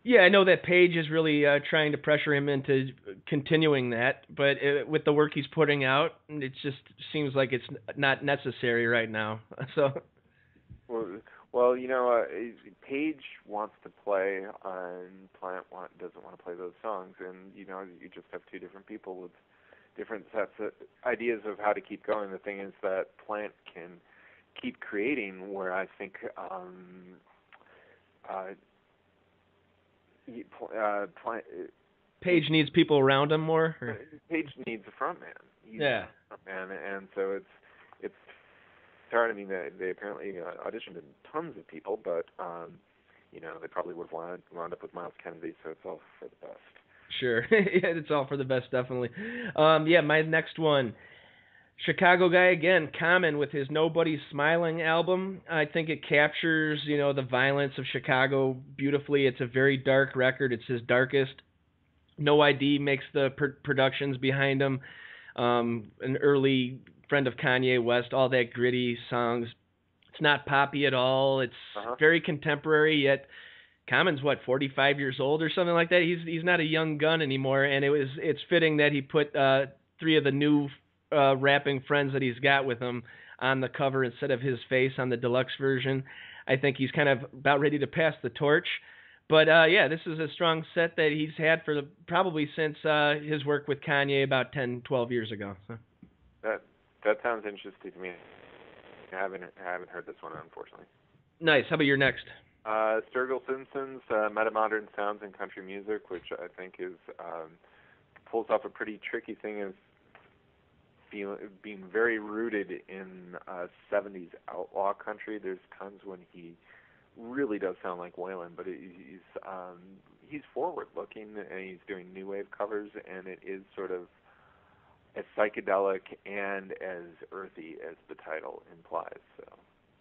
Yeah, I know that Page is really trying to pressure him into continuing that, but with the work he's putting out, it just seems like it's not necessary right now. So. Well, Page wants to play, and Plant doesn't want to play those songs, and you just have two different people with different sets of ideas of how to keep going. The thing is that Plant can keep creating, where I think Page needs people around him more. Or? Page needs a frontman. Yeah. And so it's hard. I mean, they apparently auditioned tons of people, but they probably would have wound up with Miles Kennedy. So it's all for the best. Sure, yeah, it's all for the best, definitely. Yeah, my next one, Chicago guy again, Common with his Nobody's Smiling album. I think it captures, the violence of Chicago beautifully. It's a very dark record. It's his darkest No ID makes the productions behind him. An early friend of Kanye West, all that gritty songs. It's not poppy at all. It's very contemporary, yet Common's 45 years old or something like that. He's not a young gun anymore, and it's fitting that he put three of the new rapping friends that he's got with him on the cover instead of his face on the deluxe version. I think he's kind of about ready to pass the torch. But yeah, this is a strong set that he's had for probably since his work with Kanye about 10, 12 years ago. So. That sounds interesting to me. I haven't heard this one, unfortunately. Nice. How about your next? Sturgill Simpson's Metamodern Sounds in Country Music, which I think is pulls off a pretty tricky thing of being very rooted in 70s outlaw country. There's times when he really does sound like Waylon, but he's forward-looking, and he's doing new wave covers, and it is sort of as psychedelic and as earthy as the title implies. So.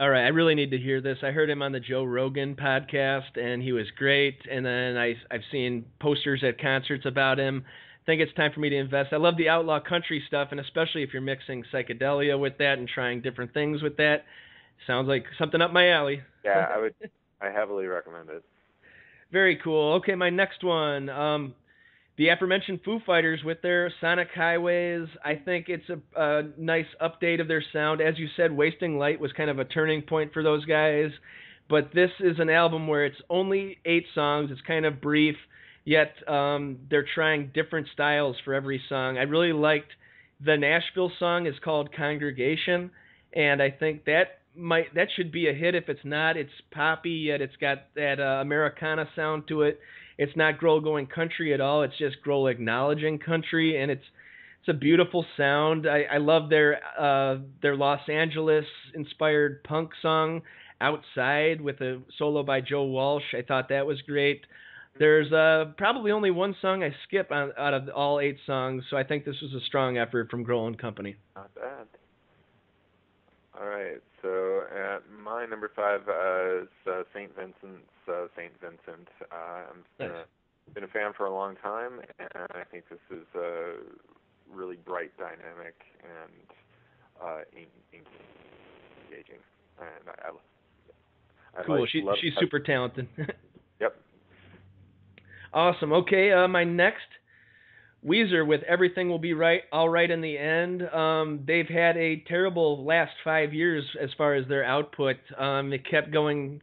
All right, I really need to hear this. I heard him on the Joe Rogan podcast, and he was great. And then I've seen posters at concerts about him. I think it's time for me to invest. I love the outlaw country stuff, and especially if you're mixing psychedelia with that and trying different things with that. Sounds like something up my alley. Yeah, I heavily recommend it. Very cool. Okay, my next one. The aforementioned Foo Fighters with their Sonic Highways. I think it's a nice update of their sound. As you said, Wasting Light was kind of a turning point for those guys. But this is an album where it's only 8 songs. It's kind of brief, yet they're trying different styles for every song. I really liked the Nashville song is called Congregation, and I think that should be a hit. If it's not, it's poppy, yet it's got that Americana sound to it. It's not Grohl going country at all. It's just Grohl acknowledging country, and it's a beautiful sound. I love their Los Angeles inspired punk song Outside with a solo by Joe Walsh. I thought that was great. There's probably only one song I skip out of all 8 songs, so I think this was a strong effort from Grohl and company. Not bad. All right, so at my number 5 is St. Vincent's St. Vincent. I've been a fan for a long time, and I think this is a really bright, dynamic, and engaging. And cool. She's super talented. Yep. Awesome. Okay, my next, Weezer with Everything Will Be All Right in the End. They've had a terrible last 5 years as far as their output. It kept going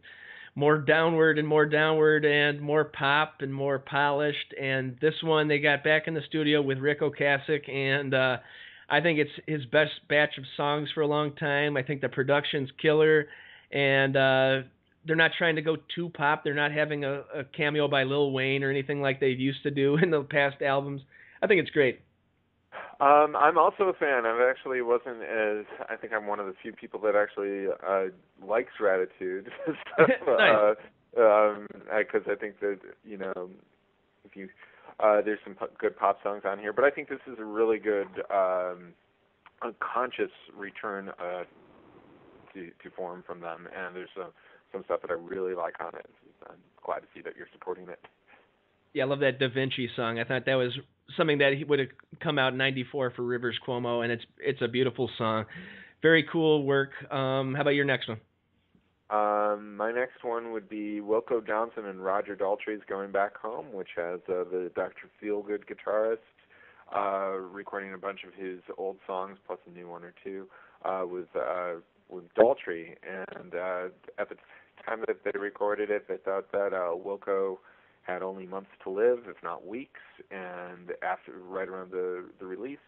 more downward and more pop and more polished. And this one, they got back in the studio with Rick Ocasek, and I think it's his best batch of songs for a long time. I think the production's killer, and they're not trying to go too pop. They're not having a cameo by Lil Wayne or anything like they used to do in the past albums. I think it's great. I'm also a fan. I think I'm one of the few people that actually likes Gratitude. Nice. Because I think that, if you there's some good pop songs on here, but I think this is a really good unconscious return to form from them, and there's some stuff that I really like on it. I'm glad to see that you're supporting it. Yeah, I love that Da Vinci song. I thought that was something that would have come out in '94 for Rivers Cuomo, and it's a beautiful song. Very cool work. How about your next one? My next one would be Wilco Johnson and Roger Daltrey's Going Back Home, which has the Dr. Feelgood guitarist recording a bunch of his old songs plus a new one or two with Daltrey. And at the time that they recorded it, they thought that Wilco had only months to live, if not weeks, and right around the release,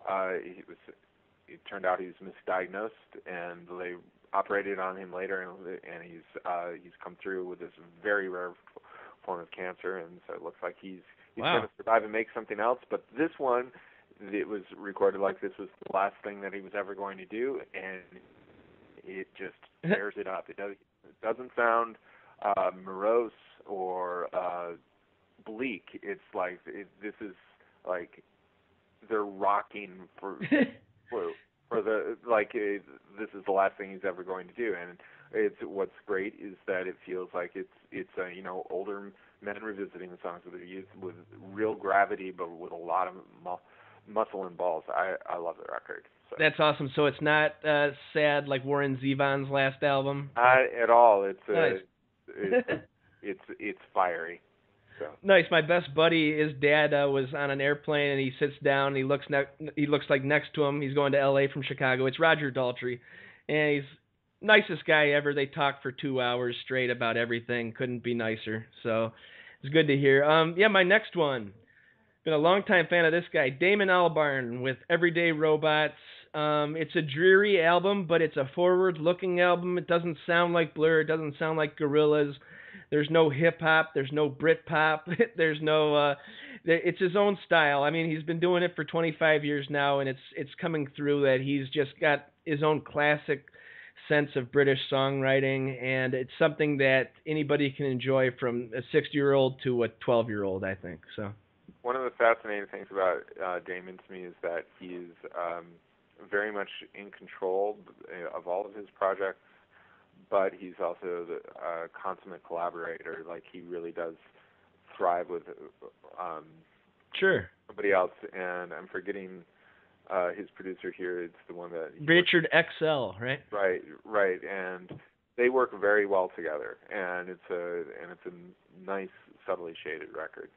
it turned out he was misdiagnosed, and they operated on him later, and he's come through with this very rare form of cancer, and so it looks like he's going to survive and make something else. But this one, it was recorded like this was the last thing that he was ever going to do, and it just tears it up. It doesn't sound morose or bleak. It's like this is like they're rocking for Blue. or this is the last thing he's ever going to do. And what's great is that it feels like it's older men revisiting the songs with real gravity, but with a lot of muscle and balls. I love the record. So. That's awesome. So it's not sad like Warren Zevon's last album? Not at all. Nice. It's fiery. So. Nice. My best buddy, his dad was on an airplane, and he sits down. And he looks like next to him. He's going to L.A. from Chicago. It's Roger Daltrey, and he's nicest guy ever. They talked for 2 hours straight about everything. Couldn't be nicer. So it's good to hear. My next one. Been a long-time fan of this guy, Damon Albarn with Everyday Robots. It's a dreary album, but it's a forward-looking album. It doesn't sound like Blur. It doesn't sound like Gorillaz. There's no hip-hop. There's no Brit-pop. There's no... it's his own style. I mean, he's been doing it for 25 years now, and it's coming through that he's just got his own classic sense of British songwriting, and it's something that anybody can enjoy from a 60-year-old to a 12-year-old, I think. So. One of the fascinating things about Damon to me is that he's very much in control of all of his projects, but he's also a consummate collaborator. Like, he really does thrive with sure. somebody else, and I'm forgetting his producer here. It's the one that... Richard XL, right? Right, and they work very well together, and it's a nice, subtly shaded record.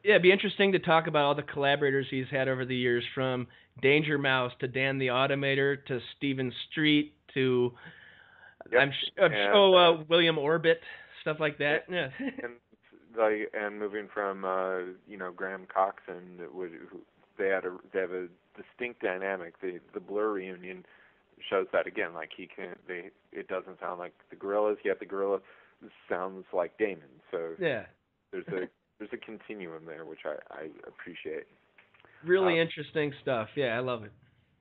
Yeah, it'd be interesting to talk about all the collaborators he's had over the years, from Danger Mouse to Dan the Automator to Stephen Street to William Orbit, stuff like that. Yeah. and moving from Graham Cox, and they have a distinct dynamic. The Blur reunion shows that again. Like, it doesn't sound like the Gorillaz, yet the Gorillaz sounds like Damon. So yeah, there's a continuum there, which I appreciate. Really interesting stuff. Yeah, I love it.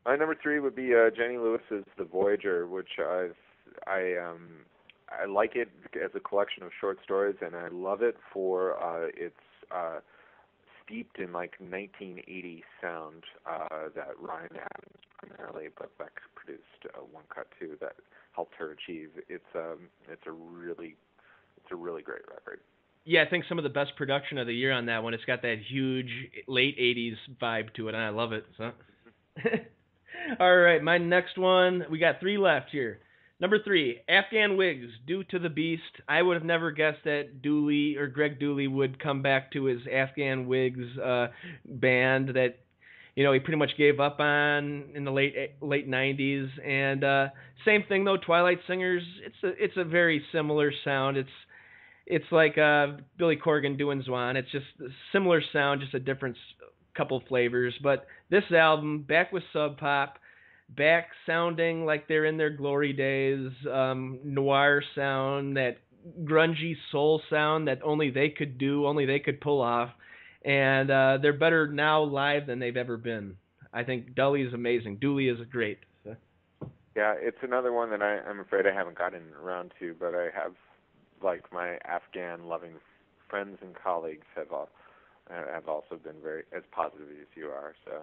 My number 3 would be Jenny Lewis's The Voyager, which I like it as a collection of short stories, and I love it for its steeped in like 1980 sound that Ryan Adams primarily, but Beck produced one cut too that helped her achieve. It's a really great record. Yeah, I think some of the best production of the year on that one. It's got that huge late 80s vibe to it, and I love it. So. All right, my next one, we got 3 left here. Number 3, Afghan Wigs, Due to the Beast. I would have never guessed that Greg Dooley would come back to his Afghan Wigs band that, he pretty much gave up on in the late 90s. And same thing though, Twilight Singers. It's a very similar sound. It's like Billy Corgan doing Zwan. It's just a similar sound, just a different couple flavors. But this album, back with Sub Pop, back sounding like they're in their glory days, noir sound, that grungy soul sound that only they could do, only they could pull off. And they're better now live than they've ever been. I think Dooley is amazing. Dooley is great. So. Yeah, it's another one that I'm afraid I haven't gotten around to, but I have, like, my Afghan-loving friends and colleagues have also been very as positive as you are. So.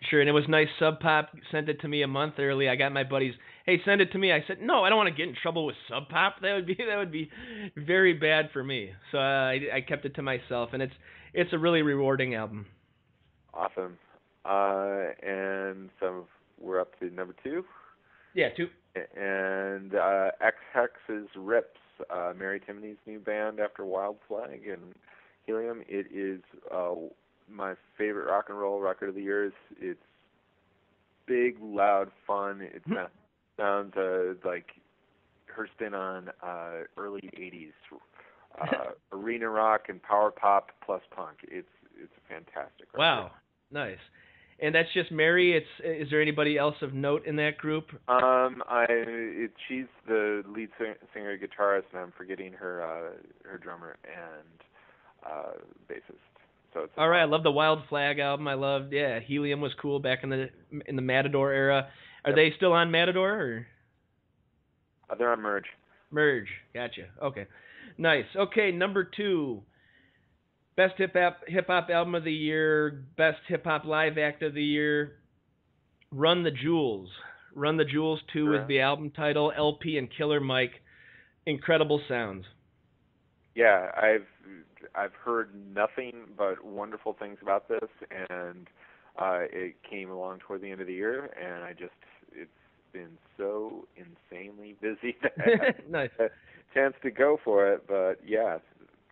Sure, and it was nice. Sub Pop sent it to me a month early. I got my buddies, hey, send it to me. I said, no, I don't want to get in trouble with Sub Pop. That would be very bad for me. So I kept it to myself, and it's a really rewarding album. Awesome. And so we're up to number 2. Yeah, 2. And X-Hex's Rips, Mary Timony's new band after Wild Flag and Helium. It is my favorite rock and roll record of the year. It's big, loud, fun. It sounds like her spin on early 80s arena rock and power pop plus punk. It's a fantastic record. Wow, nice. And that's just Mary. Is there anybody else of note in that group? She's the lead singer, guitarist, and I'm forgetting her drummer and bassist. So it's all right. I love the Wild Flag album. I loved, Helium was cool back in the Matador era. Are they still on Matador? Or? They're on Merge. Merge. Gotcha. Okay. Nice. Okay, number 2. Best hip-hop album of the year, best hip-hop live act of the year, Run the Jewels. Run the Jewels 2 is the album title. LP and Killer Mike, incredible sounds. Yeah, I've heard nothing but wonderful things about this, and it came along toward the end of the year, and it's been so insanely busy that I haven't Nice. had a chance to go for it. But yeah,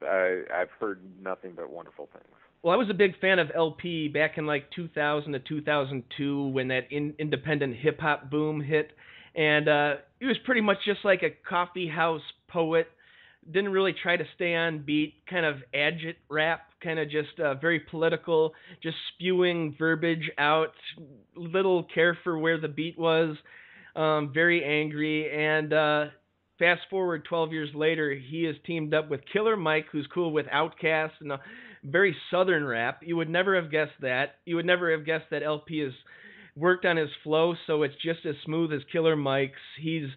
I've heard nothing but wonderful things. Well, I was a big fan of LP back in like 2000 to 2002 when that independent hip hop boom hit, and he was pretty much just like a coffee house poet. Didn't really try to stay on beat, kind of agit rap, kind of just very political, just spewing verbiage out, little care for where the beat was, very angry, and fast forward 12 years later, he has teamed up with Killer Mike, who's cool with Outkast, and a very southern rap. You would never have guessed that. You would never have guessed that LP has worked on his flow, so it's just as smooth as Killer Mike's. He's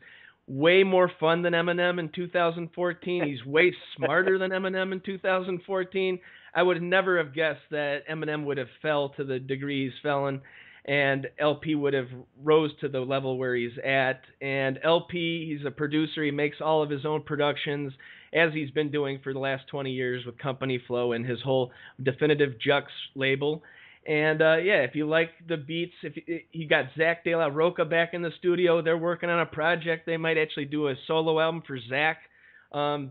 way more fun than Eminem in 2014. He's way smarter than Eminem in 2014. I would never have guessed that Eminem would have fell to the degree he's fallen, and LP would have rose to the level where he's at. And LP, he's a producer. He makes all of his own productions, as he's been doing for the last 20 years with Company Flow and his whole Definitive Jux label. And yeah, if you like the beats, he got Zach De La Roca back in the studio. They're working on a project. They might actually do a solo album for Zach. I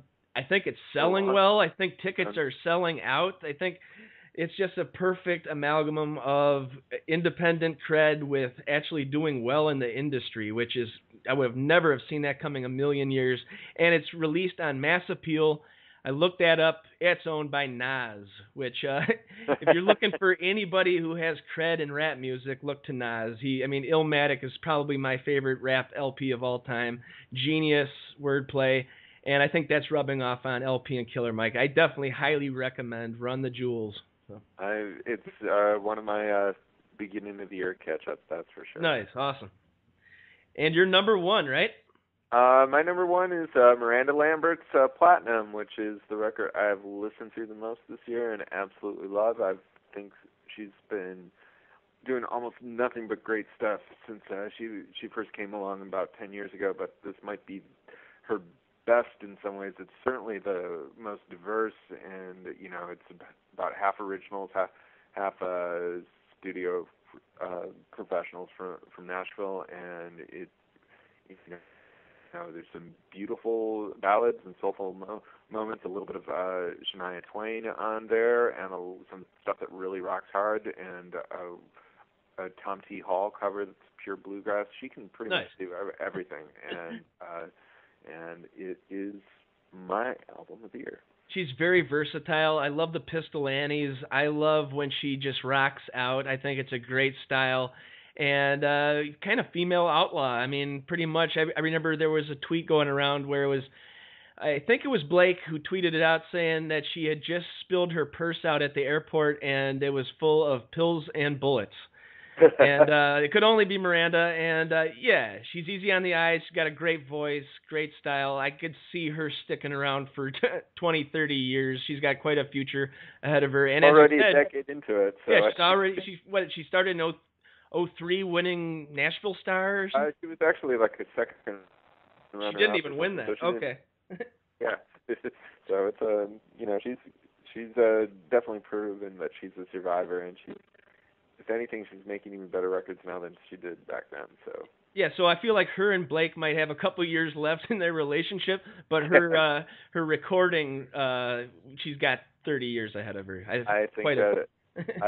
think it's selling well. I think tickets are selling out. I think it's just a perfect amalgam of independent cred with actually doing well in the industry, which is, I would have never have seen that coming a million years. And it's released on Mass Appeal. I looked that up. It's owned by Nas, which if you're looking for anybody who has cred in rap music, look to Nas. Illmatic is probably my favorite rap LP of all time. Genius wordplay, and I think that's rubbing off on LP and Killer Mike. I definitely highly recommend Run the Jewels. So. It's one of my beginning of the year catch-ups, that's for sure. Nice, awesome. And you're number one, right? My number one is Miranda Lambert's Platinum, which is the record I've listened to the most this year and absolutely love. I think she's been doing almost nothing but great stuff since she first came along about 10 years ago, but this might be her best in some ways. It's certainly the most diverse, and it's about half originals, half studio professionals from Nashville, and there's some beautiful ballads and soulful moments, a little bit of Shania Twain on there, and some stuff that really rocks hard, and a Tom T. Hall cover that's pure bluegrass. She can pretty much do everything, and it is my album of the year. She's very versatile. I love the Pistol Annies. I love when she just rocks out. I think it's a great style. And kind of female outlaw. Pretty much. I remember there was a tweet going around where it was, I think it was Blake who tweeted it out saying that she had just spilled her purse out at the airport and it was full of pills and bullets. And it could only be Miranda. And yeah, she's easy on the eyes. She's got a great voice, great style. I could see her sticking around for 20, 30 years. She's got quite a future ahead of her. And already a decade into it. So yeah, she started in 03 winning Nashville Stars? She was actually like a second runner. She didn't even win that. Okay. Yeah. So it's she's definitely proven that she's a survivor, and if anything, she's making even better records now than she did back then. So. Yeah, so I feel like her and Blake might have a couple years left in their relationship, but her her recording, she's got 30 years ahead of her. I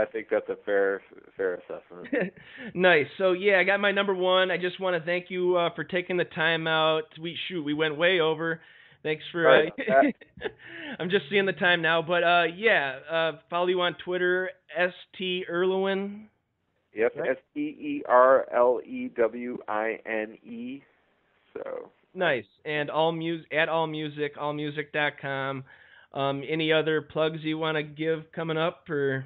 think that's a fair assessment. Nice. So yeah, I got my number one. I just want to thank you for taking the time out. We went way over. Thanks for. I'm just seeing the time now, but follow you on Twitter, St. Erlewine. Yep, right? STERLEWINE. So. Nice. And allmusic.com. Any other plugs you want to give coming up, or?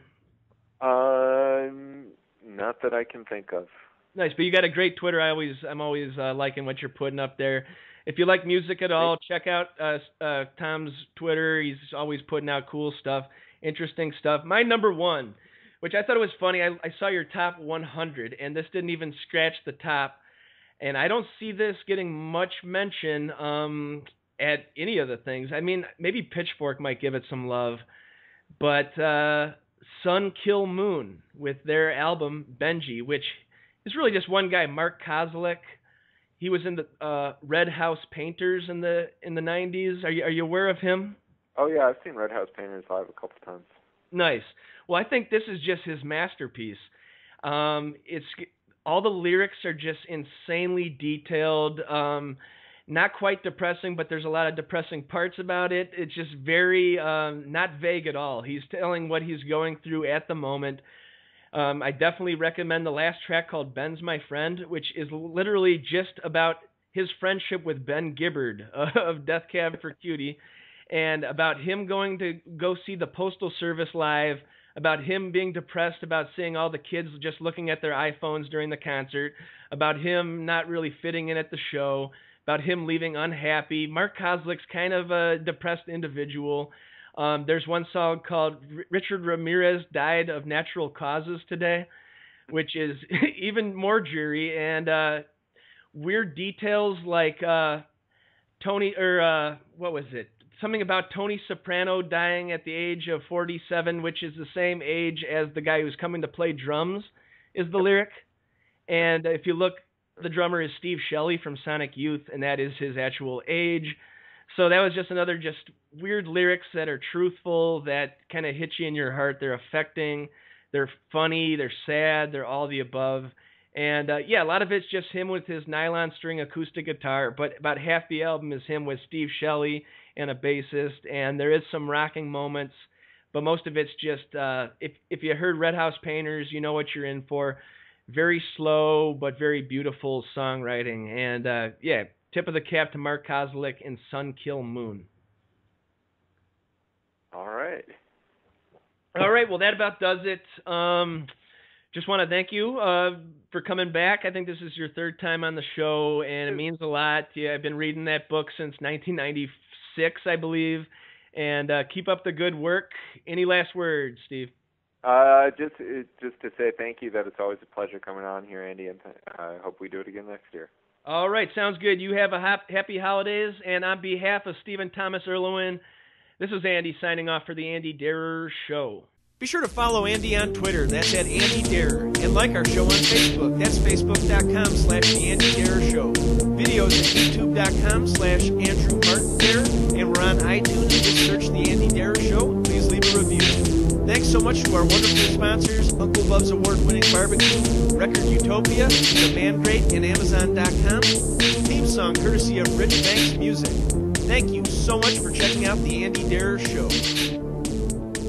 Not that I can think of. Nice, but you got a great Twitter. I'm always liking what you're putting up there. If you like music at all, check out Tom's Twitter. He's always putting out cool stuff, interesting stuff. My number one, which I thought it was funny, I saw your top 100, and this didn't even scratch the top. And I don't see this getting much mention at any of the things. I mean, maybe Pitchfork might give it some love, but Sun Kill Moon with their album Benji, which is really just one guy, Mark Kozlik. He was in the Red House Painters in the 90s. Are you aware of him? Oh yeah, I've seen Red House Painters live a couple times. Nice. Well, I think this is just his masterpiece. It's all the lyrics are just insanely detailed. Not quite depressing, but there's a lot of depressing parts about it. It's just very not vague at all. He's telling what he's going through at the moment. I definitely recommend the last track called Ben's My Friend, which is literally just about his friendship with Ben Gibbard of Death Cab for Cutie, and about him going to go see the Postal Service live, about him being depressed about seeing all the kids just looking at their iPhones during the concert, about him not really fitting in at the show, about him leaving unhappy. Mark Kozlik's kind of a depressed individual. There's one song called Richard Ramirez Died of Natural Causes Today, which is even more dreary, and weird details like Tony, or what was it? Something about Tony Soprano dying at the age of 47, which is the same age as the guy who's coming to play drums, is the lyric. And if you look, the drummer is Steve Shelley from Sonic Youth, and that is his actual age. So that was just another just weird lyrics that are truthful, that kind of hit you in your heart. They're affecting, they're funny, they're sad, they're all the above. And yeah, a lot of it's just him with his nylon string acoustic guitar, but about half the album is him with Steve Shelley and a bassist, and there is some rocking moments, but most of it's just, if you heard Red House Painters, you know what you're in for. Very slow, but very beautiful songwriting. And yeah, tip of the cap to Mark Kozlik and Sun Kill Moon. All right. All right, well, that about does it. Just want to thank you for coming back. I think this is your third time on the show, and it means a lot. Yeah, I've been reading that book since 1996, I believe. And keep up the good work. Any last words, Steve? Just to say thank you, that it's always a pleasure coming on here, Andy, and I hope we do it again next year. All right, sounds good. You have a happy holidays, and on behalf of Stephen Thomas Erlewine, this is Andy signing off for the Andy Darer Show. Be sure to follow Andy on Twitter. That's at Andy Darer. And like our show on Facebook. That's facebook.com/The Andy Darer Show. Videos at youtube.com/Andrew Martin Darer. And we're on iTunes. Just search The Andy Darer Show. Please leave a review. Thanks so much to our wonderful sponsors, Uncle Bub's award-winning barbecue, Record Utopia, The Band Great, and Amazon.com. Theme song courtesy of Rich Banks Music. Thank you so much for checking out The Andy Darer Show.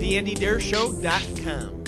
TheAndyDareShow.com.